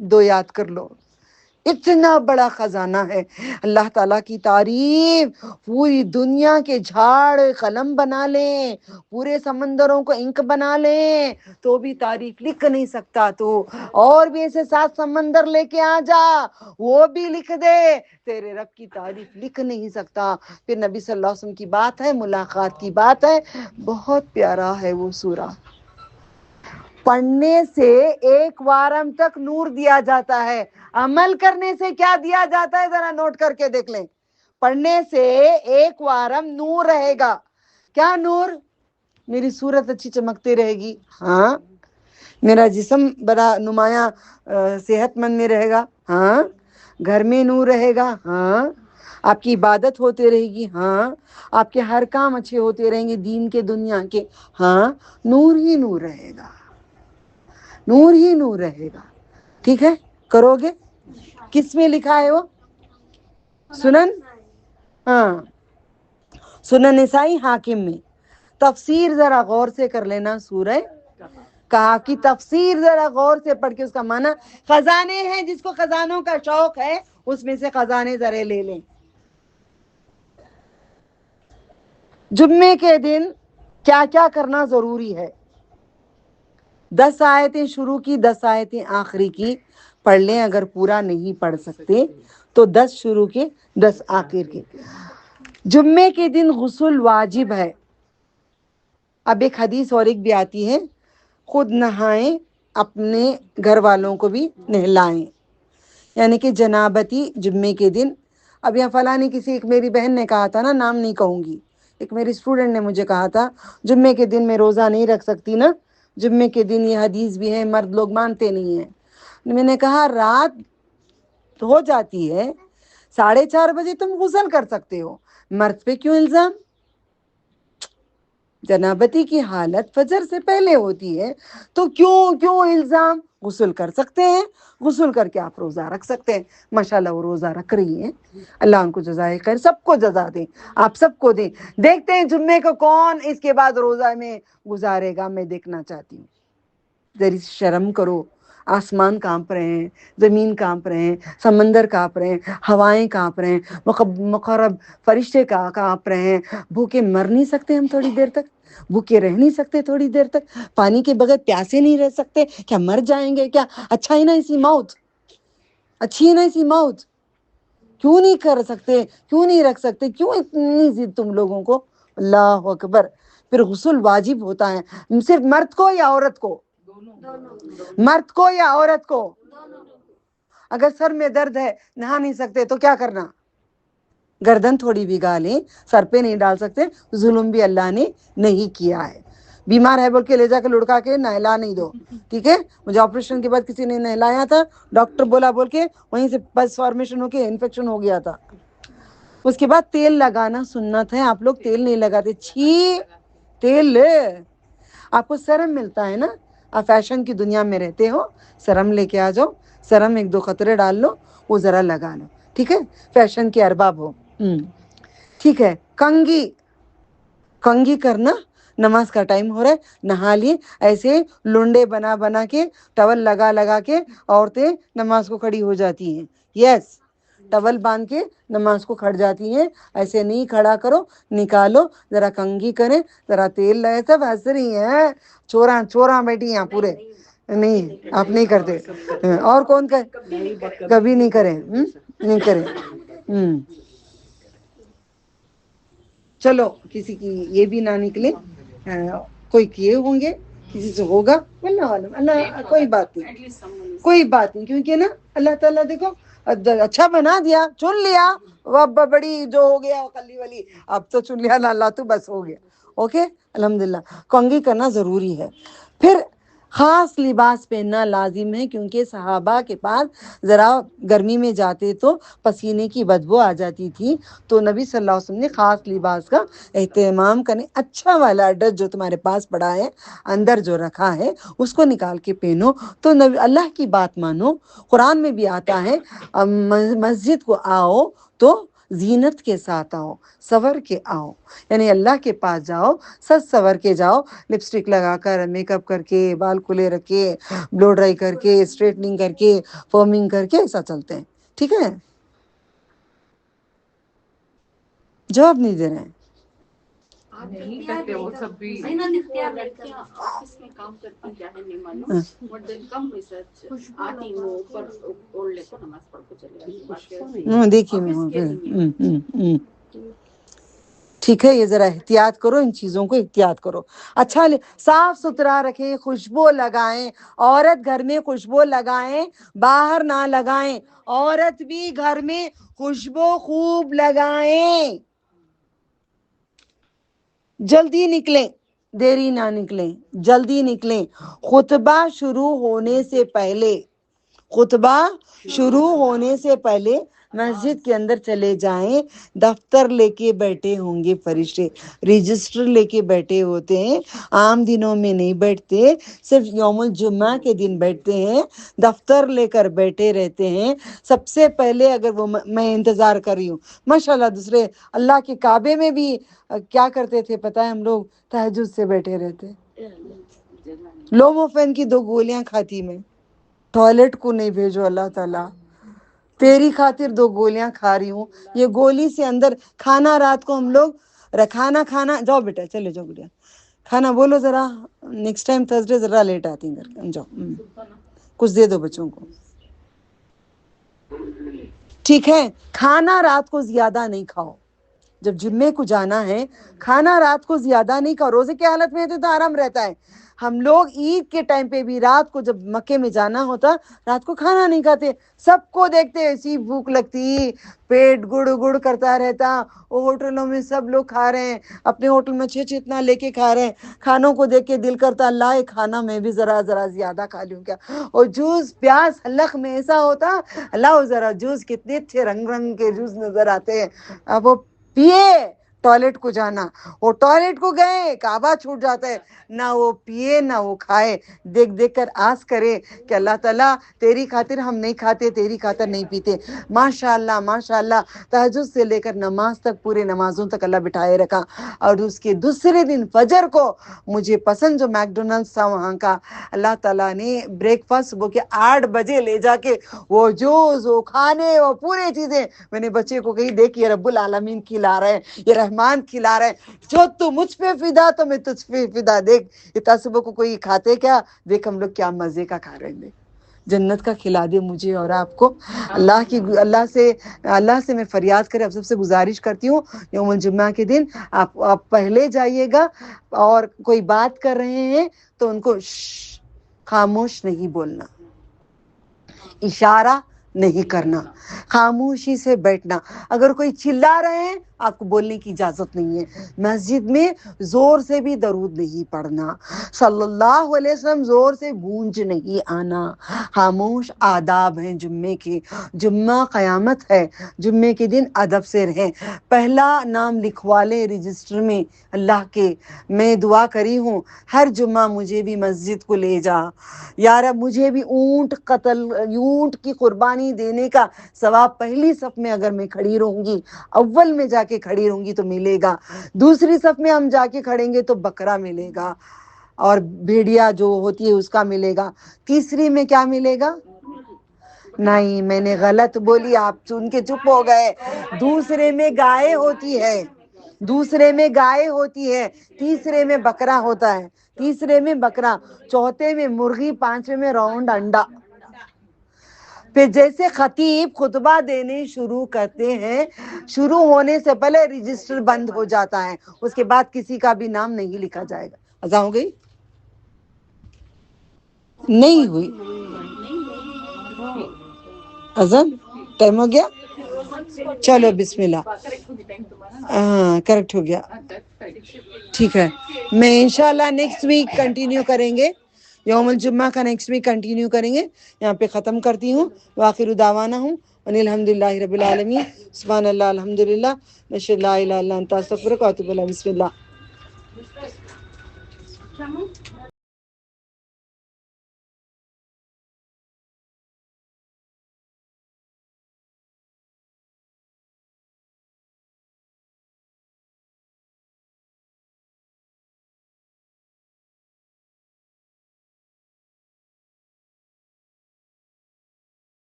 2 یاد کر لو، اتنا بڑا خزانہ ہے، اللہ تعالیٰ کی تعریف، پوری دنیا کے جھاڑ قلم بنا لیں، پورے سمندروں کو انک بنا لیں تو بھی تعریف لکھ نہیں سکتا، تو اور بھی ایسے 7 سمندر لے کے آ جا وہ بھی لکھ دے، تیرے رب کی تعریف لکھ نہیں سکتا۔ پھر نبی صلی اللہ علیہ وسلم کی بات ہے، ملاقات کی بات ہے، بہت پیارا ہے وہ سورہ، پڑھنے سے 1 وارم تک نور دیا جاتا ہے، عمل کرنے سے کیا دیا جاتا ہے ذرا نوٹ کر کے دیکھ لیں، پڑھنے سے 1 وارم نور رہے گا، کیا نور؟ میری صورت اچھی چمکتی رہے گی، ہاں، میرا جسم بڑا نمایاں صحت مند میں رہے گا، ہاں، گھر میں نور رہے گا، ہاں، آپ کی عبادت ہوتے رہے گی، ہاں، آپ کے ہر کام اچھے ہوتے رہیں گے دین کے دنیا کے، ہاں، نور ہی نور رہے گا، نور ہی نور رہے گا، ٹھیک ہے، کرو گے؟ کس میں لکھا ہے وہ؟ سنن، ہاں، سنن نسائی حاکم میں تفسیر ذرا غور سے کر لینا، سورہ کہا کی تفسیر ذرا غور سے پڑھ کے اس کا معنی، خزانے ہیں جس کو خزانوں کا شوق ہے اس میں سے خزانے ذرا لے لیں۔ جمعے کے دن کیا کیا کرنا ضروری ہے؟ 10 آیتیں شروع کی، 10 آیتیں آخری کی پڑھ لیں، اگر پورا نہیں پڑھ سکتے تو 10 شروع کے 10 آخر کے۔ جمعے کے دن غسل واجب ہے۔ اب ایک حدیث اور ایک بھی آتی ہے، خود نہائیں، اپنے گھر والوں کو بھی نہلائیں، یعنی کہ جنابتی جمعے کے دن۔ اب یہاں فلانی کسی ایک میری بہن نے کہا تھا نا، نام نہیں کہوں گی، ایک میری اسٹوڈنٹ نے مجھے کہا تھا جمعے کے دن میں روزہ نہیں رکھ سکتی نا، جمعے کے دن یہ حدیث بھی ہے، مرد لوگ مانتے نہیں ہیں۔ میں نے کہا رات ہو جاتی ہے 4:30 بجے تم غسل کر سکتے ہو، مرد پہ کیوں الزام؟ جنابتی کی حالت فجر سے پہلے ہوتی ہے تو کیوں الزام؟ غسل کر سکتے ہیں، غسل کر کے آپ روزہ رکھ سکتے ہیں۔ ماشاءاللہ وہ روزہ رکھ رہی ہیں، اللہ ان کو جزائے خیر، سب کو جزا دیں، آپ سب کو دیں۔ دیکھتے ہیں جمعے کو کون اس کے بعد روزہ میں گزارے گا، میں دیکھنا چاہتی ہوں۔ ذرا شرم کرو، آسمان کانپ رہے ہیں، زمین کانپ رہے ہیں، سمندر کانپ رہے ہیں، ہوائیں کانپ رہے ہیں، مقرب فرشتے کانپ رہے ہیں۔ بھوکے مر نہیں سکتے ہم تھوڑی دیر تک؟ بھوکے رہ نہیں سکتے تھوڑی دیر تک؟ پانی کے بغیر پیاسے نہیں رہ سکتے؟ کیا مر جائیں گے کیا؟ اچھا ہی نہ اسی موت، اچھی ہی نہ اسی موت۔ کیوں نہیں کر سکتے؟ کیوں نہیں رکھ سکتے؟ کیوں اتنی ضد تم لوگوں کو؟ اللہ اکبر۔ پھر غسل واجب ہوتا ہے، صرف مرد کو یا عورت کو؟ مرد کو یا عورت کو؟ اگر سر میں درد ہے، نہا نہیں سکتے تو کیا کرنا؟ گردن تھوڑی بھگا لیں، سر پہ نہیں ڈال سکتے، ظلم بھی اللہ نے نہیں کیا ہے۔ بیمار ہے بول کے لے جا کے لڑکا کے نہلا نہیں دو، ٹھیک ہے؟ مجھے آپریشن کے بعد کسی نے نہلایا تھا، ڈاکٹر بولا بول کے وہیں سے پس فارمیشن ہو کے انفیکشن ہو گیا تھا۔ اس کے بعد تیل لگانا سنت ہے، آپ لوگ تیل نہیں لگاتے، چھی تیل آپ کو شرم ملتا ہے نا، آپ فیشن کی دنیا میں رہتے ہو، شرم لے کے آ جاؤ، شرم 1-2 قطرے ڈال لو، وہ ذرا لگا لو، ٹھیک ہے؟ فیشن کے ارباب ہو۔ ٹھیک ہے، کنگھی کرنا، نماز کا ٹائم ہو رہا ہے، نہا لیے، ایسے لنڈے بنا کے ٹاول لگا کے عورتیں نماز کو کھڑی ہو جاتی ہیں۔ یس، ٹاول باندھ کے نماز کو کھڑ جاتی ہیں، ایسے نہیں کھڑا کرو، نکالو، ذرا کنگھی کریں، ذرا تیل لگے، سب ہنس رہی ہیں، چوراں بیٹھی یہاں پورے۔ نہیں آپ نہیں کرتے، اور کون کبھی نہیں کرے، نہیں کرے۔ چلو کسی کی یہ بھی نہ نکلے، کوئی کیے ہوں گے، کسی سے ہوگا، اللہ عالم، اللہ، کوئی بات نہیں، کیونکہ نا اللہ تعالیٰ دیکھو اچھا بنا دیا، چن لیا، اب بڑی جو ہو گیا کلی ولی، اب تو چن لیا اللہ تو بس ہو گیا، اوکے، الحمدللہ۔ کنگھی کرنا ضروری ہے۔ پھر خاص لباس پہننا لازم ہے، کیونکہ صحابہ کے پاس ذرا گرمی میں جاتے تو پسینے کی بدبو آ جاتی تھی، تو نبی صلی اللہ علیہ وسلم نے خاص لباس کا اہتمام کرنے، اچھا والا ڈریس جو تمہارے پاس پڑا ہے، اندر جو رکھا ہے اس کو نکال کے پہنو، تو اللہ کی بات مانو۔ قرآن میں بھی آتا ہے مسجد کو آؤ تو زینت کے ساتھ آؤ، سور کے آؤ، یعنی اللہ کے پاس جاؤ، سج سور کے جاؤ، لپسٹک لگا کر، میک اپ کر کے، بال کھلے رکھ کے، بلو ڈرائی کر کے، اسٹریٹنگ کر کے، فارمنگ کر کے، ایسا چلتے ہیں، ٹھیک ہے؟ جواب نہیں دے رہے ہیں۔ نہیں کرتے وہ سب بھی، لڑکیاں آفس میں کام کرتی کیا ہے نہیں معلوم، بٹ دین کم ریسرچ آتی وہ اوپر اوڑھ لے کو نماز پڑھ کو چلے جاتی۔ دیکھیے میں ٹھیک ہے، یہ ذرا احتیاط کرو، ان چیزوں کو احتیاط کرو، اچھا صاف ستھرا رکھیں، خوشبو لگائیں، عورت گھر میں خوشبو لگائیں، باہر نہ لگائیں، عورت بھی گھر میں خوشبو خوب لگائیں، جلدی نکلیں، دیری نہ نکلیں، جلدی نکلیں، خطبہ شروع ہونے سے پہلے مسجد کے اندر چلے جائیں، دفتر لے کے بیٹھے ہوں گے فرشتے، رجسٹر لے کے بیٹھے ہوتے ہیں، عام دنوں میں نہیں بیٹھتے، صرف یوم الجمعہ کے دن بیٹھتے ہیں، دفتر لے کر بیٹھے رہتے ہیں۔ سب سے پہلے اگر وہ میں انتظار کر رہی ہوں ماشاءاللہ، دوسرے اللہ کے کعبے میں بھی کیا کرتے تھے پتہ ہے، ہم لوگ تہجد سے بیٹھے رہتے، لوموفین کی 2 گولیاں کھاتی میں، ٹوائلٹ کو نہیں بھیجو اللہ تعالیٰ، تیری خاطر 2 گولیاں کھا رہی ہوں، یہ گولی سے اندر کھانا رات کو ہم لوگ کھانا جاؤ بیٹا، چلے جاؤ بیٹا کھانا بولو ذرا، نیکسٹ ٹائم تھرسڈے ذرا لیٹ آتی ہیں گھر کے، جاؤ کچھ دے دو بچوں کو، ٹھیک ہے؟ کھانا رات کو زیادہ نہیں کھاؤ، جب جمعے کو جانا ہے کھانا رات کو زیادہ نہیں کھاؤ، روزے کی حالت میں تو آرام رہتا ہے، ہم لوگ عید کے ٹائم پہ بھی رات کو جب مکے میں جانا ہوتا رات کو کھانا نہیں کھاتے، سب کو دیکھتے ایسی بھوک لگتی، پیٹ گڑ گڑ کرتا رہتا، وہ ہوٹلوں میں سب لوگ کھا رہے ہیں، اپنے ہوٹل میں چھ اتنا لے کے کھا رہے ہیں، کھانوں کو دیکھ کے دل کرتا اللہ یہ کھانا میں بھی ذرا زیادہ کھا لوں کیا، اور جوس پیاس حلق میں ایسا ہوتا، اللہ ذرا جوس کتنے اچھے رنگ کے جوس نظر آتے ہیں، اب وہ پیے ٹوائلٹ کو جانا، وہ ٹوائلٹ کو گئے کعبہ چھوٹ جاتا ہے، نہ وہ پیے نہ وہ کھائے، دیکھ دیکھ کر آس کرے کہ اللہ تعالیٰ تیری خاطر ہم نہیں کھاتے، تیری خاطر نہیں پیتے، ماشاءاللہ ماشاءاللہ، تہجد سے لے کر نماز تک پورے نمازوں تک اللہ بٹھائے رکھا۔ اور اس کے دوسرے دن فجر کو مجھے پسند جو میک ڈونلڈس تھا وہاں کا، اللہ تعالیٰ نے بریک فاسٹ صبح کے 8 بجے لے جا کے وہ جوس وہ کھانے وہ پورے چیزیں، میں نے بچے کو کہی دیکھ یہ رب العالمین کھلا رہے ہیں، یہ رحمان کھلا رہے ہیں، جو تو مجھ پہ فدا تو میں تجھ پہ فدا، دیکھ اتنا صبح کو کوئی کھاتے کیا، دیکھ ہم لوگ کیا مزے کا کھا رہے ہیں، جنت کا کھلا دے مجھے اور آپ کو، اللہ سے میں فریاد کرے، آپ سب سے گزارش کرتی ہوں یوم الجمعہ کے دن آپ پہلے جائیے گا، اور کوئی بات کر رہے ہیں تو ان کو خاموش نہیں بولنا، اشارہ نہیں کرنا، خاموشی سے بیٹھنا، اگر کوئی چلا رہے ہیں آپ کو بولنے کی اجازت نہیں ہے، مسجد میں زور سے بھی درود نہیں پڑھنا، صلی اللہ علیہ وسلم زور سے گونج نہیں آنا، خاموش آداب ہیں جمعے کے، جمعہ قیامت ہے، جمعے کے دن ادب سے رہیں، پہلا نام لکھوا لے رجسٹر میں اللہ کے، میں دعا کری ہوں ہر جمعہ مجھے بھی مسجد کو لے جا یا رب، مجھے بھی اونٹ کی قربانی دینے کا ثواب پہلی صف میں اگر میں کھڑی رہوں گی، اول میں جا کے کھڑی رہوں گی تو ملے گا، دوسری صف میں ہم جا کے کھڑیں گے تو بکرا ملے گا اور بھیڑیا جو ہوتی ہے اس کا ملے گا، تیسری میں کیا ملے گا؟ نہیں میں نے غلط بولی، آپ سن کے چپ ہو گئے، دوسرے میں گائے ہوتی ہے، تیسرے میں بکرا ہوتا ہے، تیسرے میں بکرا، چوتھے میں مرغی، پانچویں میں راؤنڈ انڈا۔ پھر جیسے خطیب خطبہ دینے شروع کرتے ہیں، شروع ہونے سے پہلے رجسٹر بند ہو جاتا ہے، اس کے بعد کسی کا بھی نام نہیں لکھا جائے گا۔ اذان ہو گئی؟ نہیں ہوئی اذان؟ ٹائم ہو گیا؟ چلو بسم اللہ، ہاں کریکٹ ہو گیا، ٹھیک ہے، میں انشاءاللہ نیکسٹ ویک کنٹینیو کریں گے، یوم الجمعہ کا نیکسٹ ویک کنٹینیو کریں گے، یہاں پہ ختم کرتی ہوں، وآخر دعوانا ہوں ان الحمدللہ رب العالمین، سبحان اللہ الحمدللہ، نشہد لا الہ الا انت استغفرک واتوب الیک، بسم اللہ۔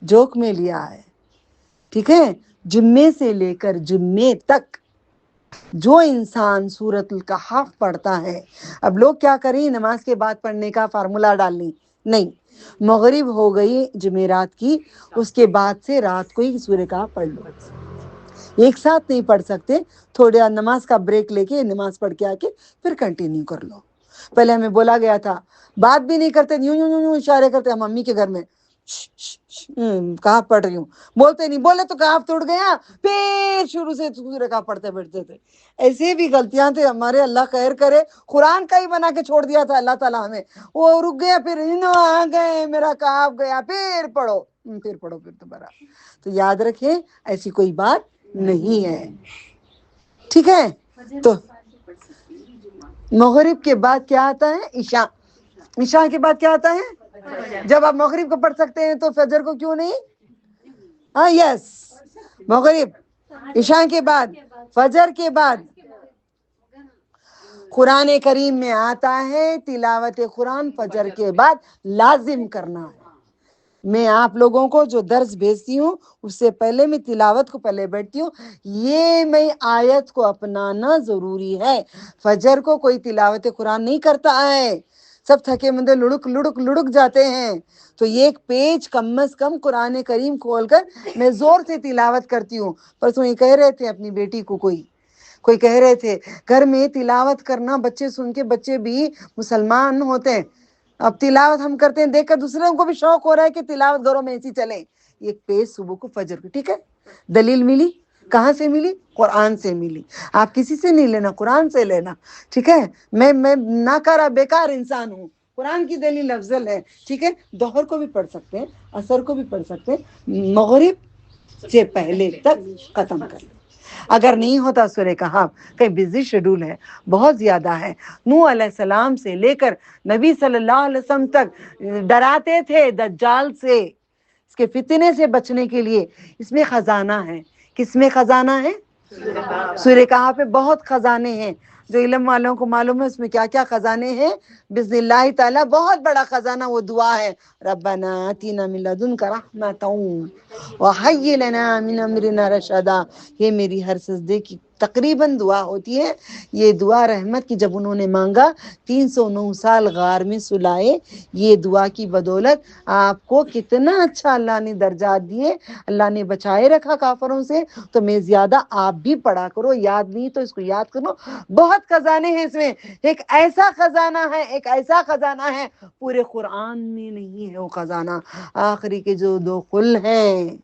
جوک میں لیا ہے، ٹھیک ہے؟ جمعے سے لے کر جمعے تک جو انسان سورۃ الکہف پڑھتا ہے، اب لوگ کیا کریں، نماز کے بعد پڑھنے کا فارمولا ڈالنی، نہیں، مغرب ہو گئی جمعرات کی، اس کے بعد سے رات کو ہی سورہ کہف پڑھ لو، ایک ساتھ نہیں پڑھ سکتے، تھوڑا نماز کا بریک لے کے نماز پڑھ کے آ کے پھر کنٹینیو کر لو۔ پہلے ہمیں بولا گیا تھا بات بھی نہیں کرتے، یوں یوں یوں یوں اشارے کرتے، ہم امی کے گھر میں کہاں پڑھ رہی ہوں بولتے نہیں، بولے تو کہاں ٹوٹ گیا، پھر شروع سے سورہ کہاں پڑھتے بیٹھتے تھے۔ ایسے بھی غلطیاں تھے ہمارے، اللہ خیر کرے، قرآن کا ہی بنا کے چھوڑ دیا تھا اللہ تعالیٰ ہمیں، وہ رک گیا، پھر آ گئے میرا کہاں گیا، پھر پڑھو، پھر پڑھو، پھر دوبارہ۔ تو یاد رکھیں ایسی کوئی بات نہیں ہے، ٹھیک ہے؟ تو مغرب کے بعد کیا آتا ہے؟ عشاء۔ عشاء کے بعد کیا آتا ہے؟ جب آپ مغرب کو پڑھ سکتے ہیں تو فجر کو کیوں نہیں؟ ہاں یس، مغرب، عشاء کے بعد، فجر کے بعد۔ قرآن کریم میں آتا ہے تلاوت قرآن فجر کے بعد لازم کرنا ہے۔ میں آپ لوگوں کو جو درس بھیجتی ہوں اس سے پہلے میں تلاوت کو پہلے بیٹھتی ہوں، یہ میں آیت کو اپنانا ضروری ہے۔ فجر کو کوئی تلاوت قرآن نہیں کرتا ہے، سب تھکے مندے لڑک لڑک لڑک جاتے ہیں، تو یہ ایک پیج کم از کم قرآن کریم کھول کر میں زور سے تلاوت کرتی ہوں۔ پرسوں یہ کہہ رہے تھے اپنی بیٹی کو، کوئی کہہ رہے تھے گھر میں تلاوت کرنا، بچے سن کے بچے بھی مسلمان ہوتے ہیں، اب تلاوت ہم کرتے ہیں دیکھ کر دوسروں کو بھی شوق ہو رہا ہے کہ تلاوت گھروں میں ایسی چلے۔ ایک پیج صبح کو فجر کو، ٹھیک ہے؟ دلیل ملی، کہاں سے ملی؟ قرآن سے ملی، آپ کسی سے نہیں لینا، قرآن سے لینا، ٹھیک ہے؟ میں ناکارہ بیکار انسان ہوں، قرآن کی دلیل افضل ہے، ٹھیک ہے؟ ظہر کو بھی پڑھ سکتے ہیں، عصر کو بھی پڑھ سکتے ہیں، مغرب سے پہلے تک ختم کر لیں۔ اگر نہیں ہوتا سورہ کہف، کہیں بزی شیڈول ہے، بہت زیادہ ہے، نوح علیہ السلام سے لے کر نبی صلی اللہ علیہ وسلم تک ڈراتے تھے دجال سے، اس کے فتنے سے بچنے کے لیے، اس میں خزانہ ہے۔ کس میں خزانہ ہے؟ سورہ کہف پہ بہت خزانے ہیں، جو علم والوں کو معلوم ہے اس میں کیا کیا خزانے ہیں، بسم اللہ تعالیٰ بہت بڑا خزانہ وہ دعا ہے، ربنا آتنا من لدنک رحمۃ وہیئ لنا من امرنا رشدا۔ یہ میری ہر سجدے کی تقریباً دعا ہوتی ہے، یہ دعا رحمت کی جب انہوں نے مانگا 309 سال غار میں سلائے، یہ دعا کی بدولت آپ کو کتنا اچھا اللہ نے درجات دیے، اللہ نے بچائے رکھا کافروں سے، تو میں زیادہ آپ بھی پڑھا کرو، یاد نہیں تو اس کو یاد کرو، بہت خزانے ہیں اس میں۔ ایک ایسا خزانہ ہے پورے قرآن میں نہیں ہے وہ خزانہ، آخری کے جو 2 قل ہیں،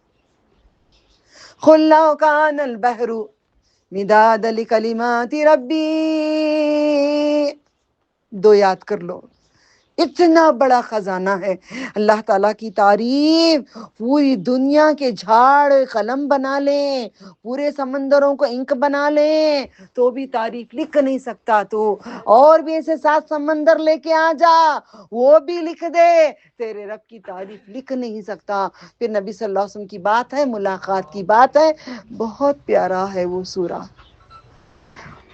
قل لو کان البحر مداد لکلمات ربی، 2 یاد کر لو، اتنا بڑا خزانہ ہے۔ اللہ تعالیٰ کی تعریف پوری دنیا کے جھاڑ قلم بنا لیں، پورے سمندروں کو انک بنا لیں تو بھی تعریف لکھ نہیں سکتا، تو اور بھی ایسے 7 سمندر لے کے آ جا وہ بھی لکھ دے، تیرے رب کی تعریف لکھ نہیں سکتا۔ پھر نبی صلی اللہ علیہ وسلم کی بات ہے، ملاقات کی بات ہے، بہت پیارا ہے وہ سورہ،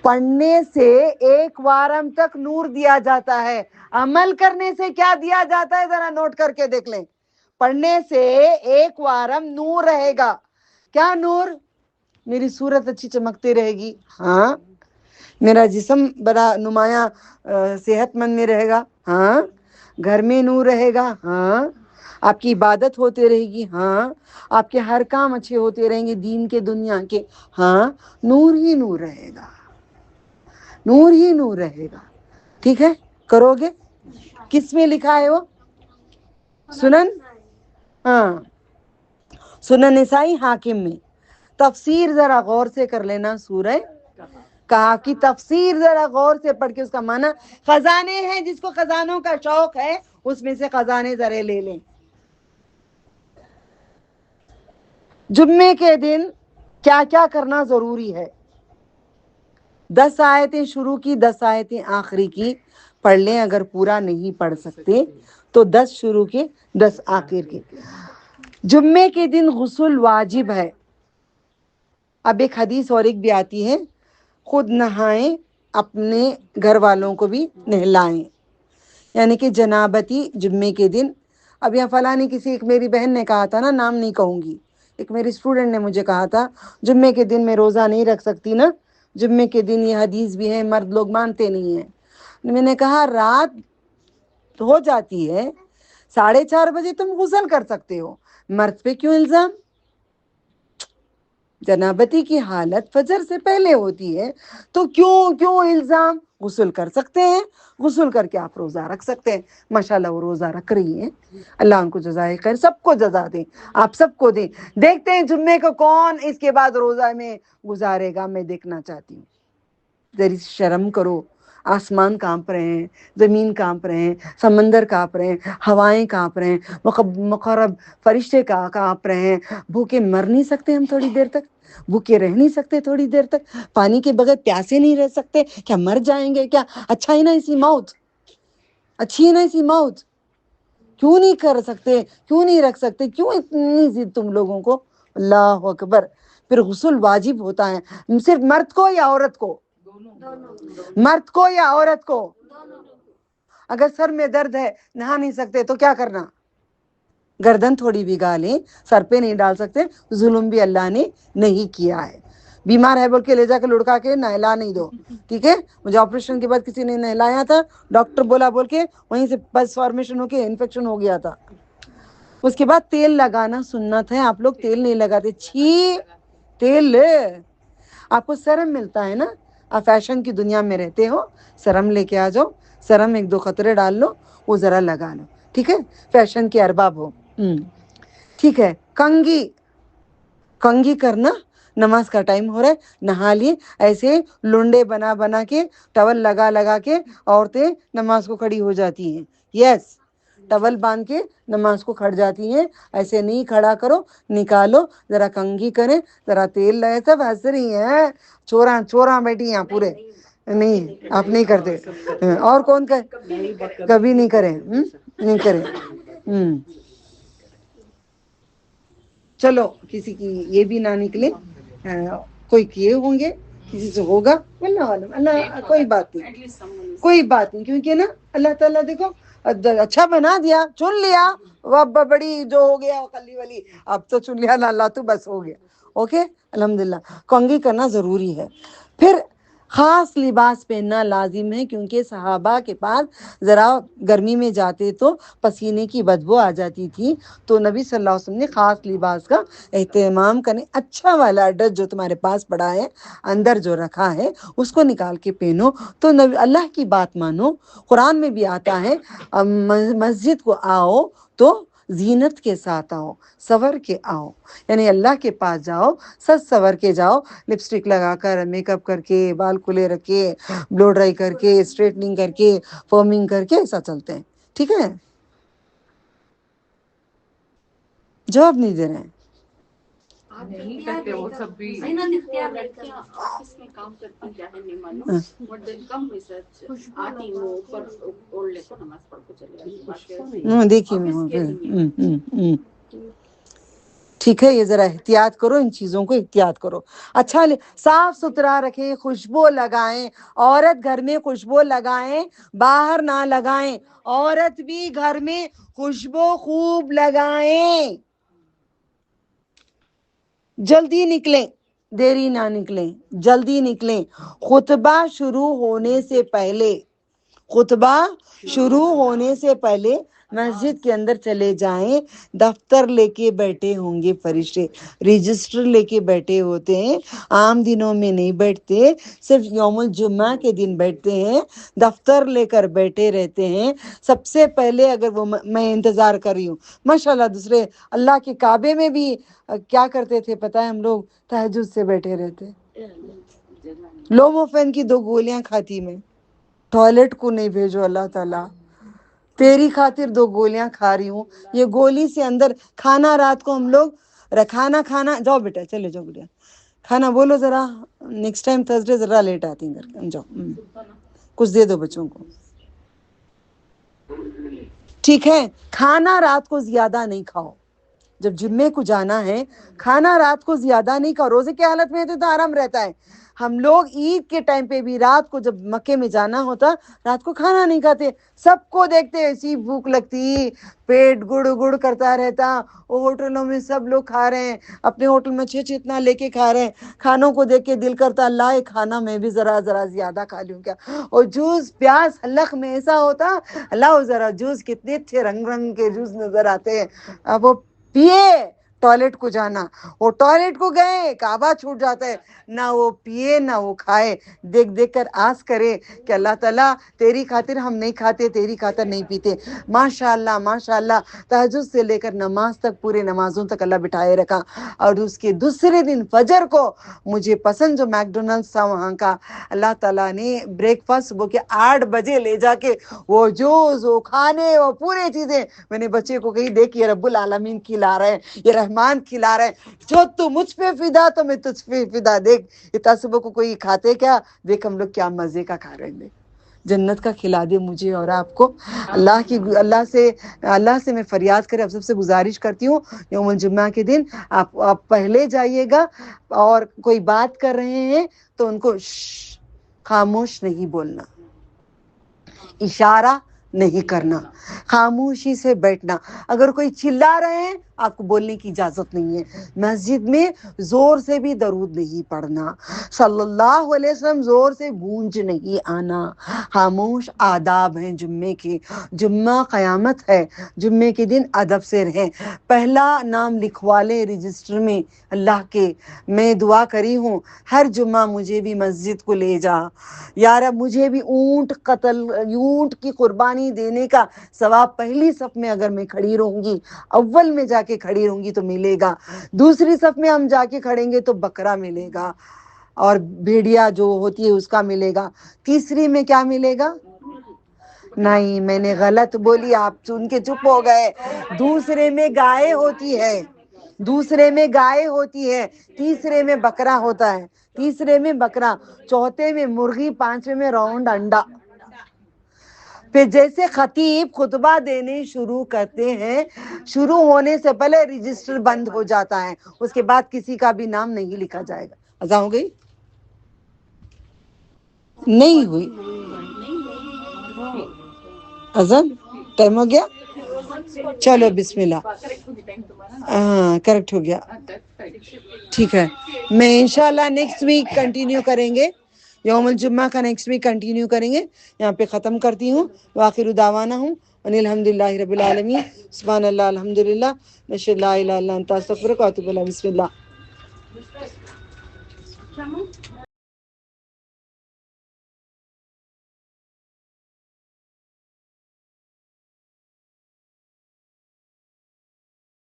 پڑھنے سے 1 وارم تک نور دیا جاتا ہے، عمل کرنے سے کیا دیا جاتا ہے ذرا نوٹ کر کے دیکھ لیں۔ پڑھنے سے 1 وارم نور رہے گا، کیا نور؟ میری صورت اچھی چمکتی رہے گی، ہاں، میرا جسم بڑا نمایاں صحت مند میں رہے گا، ہاں، گھر میں نور رہے گا، ہاں، آپ کی عبادت ہوتے رہے گی، ہاں، آپ کے ہر کام اچھے ہوتے رہیں گے دین کے دنیا کے، ہاں، نور ہی نور رہے گا، نور ہی نور رہے گا، ٹھیک ہے؟ کرو گے؟ کس میں لکھا ہے وہ؟ سنن، ہاں، سنن نسائی حاکم میں۔ تفسیر ذرا غور سے کر لینا، سورہ کہف کی تفسیر ذرا غور سے پڑھ کے اس کا معنی، خزانے ہیں، جس کو خزانوں کا شوق ہے اس میں سے خزانے ذرا لے لیں۔ جمعے کے دن کیا کیا کرنا ضروری ہے؟ 10 آیتیں شروع کی، 10 آیتیں آخری کی پڑھ لیں، اگر پورا نہیں پڑھ سکتے تو 10 شروع کے 10 آخر کے۔ جمعے کے دن غسل واجب ہے، اب ایک حدیث اور ایک بھی آتی ہے، خود نہائیں، اپنے گھر والوں کو بھی نہلائیں، یعنی کہ جنابتی جمعے کے دن اب یہاں فلانی کسی ایک میری بہن نے کہا تھا نا، نام نہیں کہوں گی، ایک میری اسٹوڈنٹ نے مجھے کہا تھا جمعے کے دن میں روزہ نہیں رکھ سکتی نا، جمعے کے دن یہ حدیث بھی ہے، مرد لوگ مانتے نہیں ہیں. میں نے کہا رات ہو جاتی ہے 4:30 بجے تم غسل کر سکتے ہو، مرد پہ کیوں الزام؟ جنابتی کی حالت فجر سے پہلے ہوتی ہے تو کیوں الزام؟ غسل کر سکتے ہیں، غسل کر کے آپ روزہ رکھ سکتے ہیں. ماشاءاللہ وہ روزہ رکھ رہی ہیں، اللہ ان کو جزائے خیر، سب کو جزا دیں، آپ سب کو دیں. دیکھتے ہیں جمعے کو کون اس کے بعد روزہ میں گزارے گا، میں دیکھنا چاہتی ہوں. ذرا شرم کرو، آسمان کانپ رہے ہیں، زمین کانپ رہے ہیں، سمندر کانپ رہے ہیں، ہوائیں کانپ رہے ہیں، مقرب فرشتے کانپ رہے ہیں. بھوکے مر نہیں سکتے ہم تھوڑی دیر تک؟ بھوکے رہ نہیں سکتے تھوڑی دیر تک؟ پانی کے بغیر پیاسے نہیں رہ سکتے کیا؟ مر جائیں گے کیا؟ اچھا ہی نا اسی موت، اچھی ہی نا اسی موت. کیوں نہیں کر سکتے؟ کیوں نہیں رکھ سکتے؟ کیوں اتنی ضد تم لوگوں کو؟ اللہ اکبر. پھر غسل واجب ہوتا ہے صرف مرد کو یا عورت کو؟ مرد کو یا عورت کو؟ اگر سر میں درد ہے نہا نہیں سکتے تو کیا کرنا؟ گردن تھوڑی بھگا لیں، سر پہ نہیں ڈال سکتے، ظلم بھی اللہ نے نہیں کیا ہے. بیمار ہے بول کے لے جا کے لڑکا کے نہلا نہیں دو، ٹھیک ہے؟ مجھے آپریشن کے بعد کسی نے نہلایا تھا، ڈاکٹر بولا بول کے وہیں سے پس فارمیشن ہو کے انفیکشن ہو گیا تھا. اس کے بعد تیل لگانا سنت ہے، آپ لوگ تیل نہیں لگاتے. چھی، تیل آپ کو سرم ملتا ہے نا، آپ فیشن کی دنیا میں رہتے ہو، سرم لے کے آ جاؤ، سرم 1-2 قطرے ڈال لو، وہ ذرا لگا لو، ٹھیک ہے؟ فیشن کے ارباب ہو. ٹھیک ہے. کنگھی کرنا، نماز کا ٹائم ہو رہا ہے، نہا لیے. ایسے لنڈے بنا کے ٹاول لگا کے عورتیں نماز کو کھڑی ہو جاتی ہیں. یس، ٹاول باندھ کے نماز کو کھڑ جاتی ہیں. ایسے نہیں کھڑا کرو، نکالو ذرا، کنگھی کریں، ذرا تیل لگائے. سب ہنس رہی ہیں، چوراں بیٹھی ہیں پورے. نہیں آپ نہیں کرتے، اور کون کبھی نہیں کریں، نہیں کریں. چلو کسی کی یہ بھی نہ نکلے، کوئی کیے ہوں گے، کسی سے ہوگا، واللہ عالم. اللہ کوئی بات نہیں، کوئی بات نہیں، کیونکہ نا اللہ تعالیٰ دیکھو اچھا بنا دیا، چن لیا. وہ بڑی جو ہو گیا کلی والی، اب تو چن لیا اللہ تو بس ہو گیا. اوکے، الحمدللہ. کنگھی کرنا ضروری ہے. پھر خاص لباس پہننا لازم ہے، کیونکہ صحابہ کے پاس ذرا گرمی میں جاتے تو پسینے کی بدبو آ جاتی تھی، تو نبی صلی اللہ علیہ وسلم نے خاص لباس کا اہتمام کرنے. اچھا والا ڈریس جو تمہارے پاس پڑا ہے، اندر جو رکھا ہے، اس کو نکال کے پہنو. تو اللہ کی بات مانو. قرآن میں بھی آتا ہے مسجد کو آؤ تو زینت کے ساتھ آؤ، سور کے آؤ. یعنی اللہ کے پاس جاؤ، سج سور کے جاؤ، لپسٹک لگا کر، میک اپ کر کے، بال کھلے رکھ کے، بلو ڈرائی کر کے، اسٹریٹنگ کر کے، فارمنگ کر کے، ایسا چلتے ہیں. ٹھیک ہے؟ جواب نہیں دے رہے ہیں. نہیں کرتے وہ سب بھی. لڑکیاں آفس میں کام کرتی چاہے نہیں مانو، بٹ دل کم ریسرچ آتی وہ اوپر اوڑھ لے کو نماز پڑھ کو چلے آتی. دیکھیے میں ٹھیک ہے، یہ ذرا احتیاط کرو، ان چیزوں کو احتیاط کرو. اچھا صاف ستھرا رکھیں، خوشبو لگائیں. عورت گھر میں خوشبو لگائیں، باہر نہ لگائیں. عورت بھی گھر میں خوشبو خوب لگائیں. جلدی نکلیں، دیری نہ نکلیں، جلدی نکلیں. خطبہ شروع ہونے سے پہلے مسجد کے اندر چلے جائیں. دفتر لے کے بیٹھے ہوں گے فرشتے، رجسٹر لے کے بیٹھے ہوتے ہیں. عام دنوں میں نہیں بیٹھتے، صرف یوم الجمعہ کے دن بیٹھتے ہیں. دفتر لے کر بیٹھے رہتے ہیں. سب سے پہلے اگر وہ میں انتظار کر رہی ہوں، ماشاءاللہ. دوسرے اللہ کے کعبے میں بھی کیا کرتے تھے پتہ ہے؟ ہم لوگ تہجد سے بیٹھے رہتے. لوموفین کی 2 گولیاں کھاتی میں، ٹوائلٹ کو نہیں بھیجو اللہ تعالیٰ، تیری خاطر 2 گولیاں کھا رہی ہوں. یہ گولی سے اندر کھانا، رات کو ہم لوگ کھانا جاؤ بیٹا، چلے جاؤ بیٹا، کھانا بولو ذرا. نیکسٹ ٹائم تھرسڈے ذرا لیٹ آتی ہیں گھر کے. جاؤ کچھ دے دو بچوں کو. ٹھیک ہے؟ کھانا رات کو زیادہ نہیں کھاؤ. جب جمعے کو جانا ہے، کھانا رات کو زیادہ نہیں کھاؤ. روزے کی حالت میں تو آرام رہتا ہے. ہم لوگ عید کے ٹائم پہ بھی رات کو جب مکے میں جانا ہوتا رات کو کھانا نہیں کھاتے، سب کو دیکھتے ایسی بھوک لگتی، پیٹ گڑ گڑ کرتا رہتا، وہ ہوٹلوں میں سب لوگ کھا رہے ہیں، اپنے ہوٹل میں چھ اتنا لے کے کھا رہے ہیں، کھانوں کو دیکھ کے دل کرتا اللہ یہ کھانا میں بھی ذرا زیادہ کھا لوں کیا، اور جوس پیاز حلق میں ایسا ہوتا اللہ وہ ذرا جوس کتنے اچھے رنگ رنگ کے جوس نظر آتے ہیں، اب وہ پیے ٹوائلٹ کو جانا، وہ ٹوائلٹ کو گئے کعبہ چھوٹ جاتا ہے، نہ وہ پیے نہ وہ کھائے، دیکھ دیکھ کر آس کرے کہ اللہ تعالیٰ تیری خاطر ہم نہیں کھاتے، تیری خاطر نہیں پیتے، ماشاءاللہ ماشاءاللہ تہجد سے لے کر نماز تک پورے نمازوں تک اللہ بٹھائے رکھا۔ اور اس کے دوسرے دن فجر کو مجھے پسند جو میک ڈونلڈس تھا وہاں کا، اللہ تعالیٰ نے بریک فاسٹ صبح کے 8 بجے لے جا کے وہ جوس وہ کھانے وہ پورے چیزیں، میں نے بچے کو کہی دیکھ یہ رب العالمین کھلا رہے ہیں، یہ رحمان کھلا رہے ہیں، جو تو مجھ پہ فدا تو میں تجھ پہ فدا، دیکھ اتنا صبح کو کوئی کھاتے کیا، دیکھ ہم لوگ کیا مزے کا کھا رہے ہیں، جنت کا کھلا دے مجھے اور آپ کو۔ اللہ سے میں فریاد کرے، اب سب سے گزارش کرتی ہوں یوم الجمعہ کے دن آپ پہلے جائیے گا، اور کوئی بات کر رہے ہیں تو ان کو خاموش نہیں بولنا، اشارہ نہیں کرنا، خاموشی سے بیٹھنا، اگر کوئی چلا رہے ہیں آپ کو بولنے کی اجازت نہیں ہے، مسجد میں زور سے بھی درود نہیں پڑھنا، صلی اللہ علیہ وسلم زور سے گونج نہیں آنا، خاموش آداب ہیں جمعے کے، جمعہ قیامت ہے، جمعے کے دن ادب سے رہیں، پہلا نام لکھوا لے رجسٹر میں اللہ کے، میں دعا کری ہوں ہر جمعہ مجھے بھی مسجد کو لے جا یا رب، مجھے بھی اونٹ کی قربانی دینے کا ثواب پہلی صف میں اگر میں کھڑی رہوں گی، اول میں جا کے کھڑی رہوں گی تو ملے گا، دوسری صف میں ہم جا کے کھڑیں گے تو بکرا ملے گا اور بھیڑیا جو ہوتی ہے اس کا ملے گا، تیسری میں کیا ملے گا؟ نہیں میں نے غلط بولی، آپ سن کے چپ ہو گئے، دوسرے میں گائے ہوتی ہے، دوسرے میں گائے ہوتی ہے، تیسرے میں بکرا ہوتا ہے، تیسرے میں بکرا، چوتھے میں مرغی، پانچویں میں راؤنڈ انڈا۔ پھر جیسے خطیب خطبہ دینے شروع کرتے ہیں، شروع ہونے سے پہلے رجسٹر بند ہو جاتا ہے، اس کے بعد کسی کا بھی نام نہیں لکھا جائے گا۔ اذان ہو گئی؟ نہیں ہوئی اذان؟ ٹائم ہو گیا؟ چلو بسم اللہ، ہاں کریکٹ ہو گیا، ٹھیک ہے، میں انشاءاللہ نیکسٹ ویک کنٹینیو کریں گے، یوم الجمعہ کا نیکسٹ ویک کنٹینیو کریں گے، یہاں پہ ختم کرتی ہوں، وآخر دعوانا ہوں ان الحمدللہ رب العالمین، سبحان اللہ الحمدللہ، نشہد لا الہ الا انت استغفرک واتوب الیک، بسم اللہ۔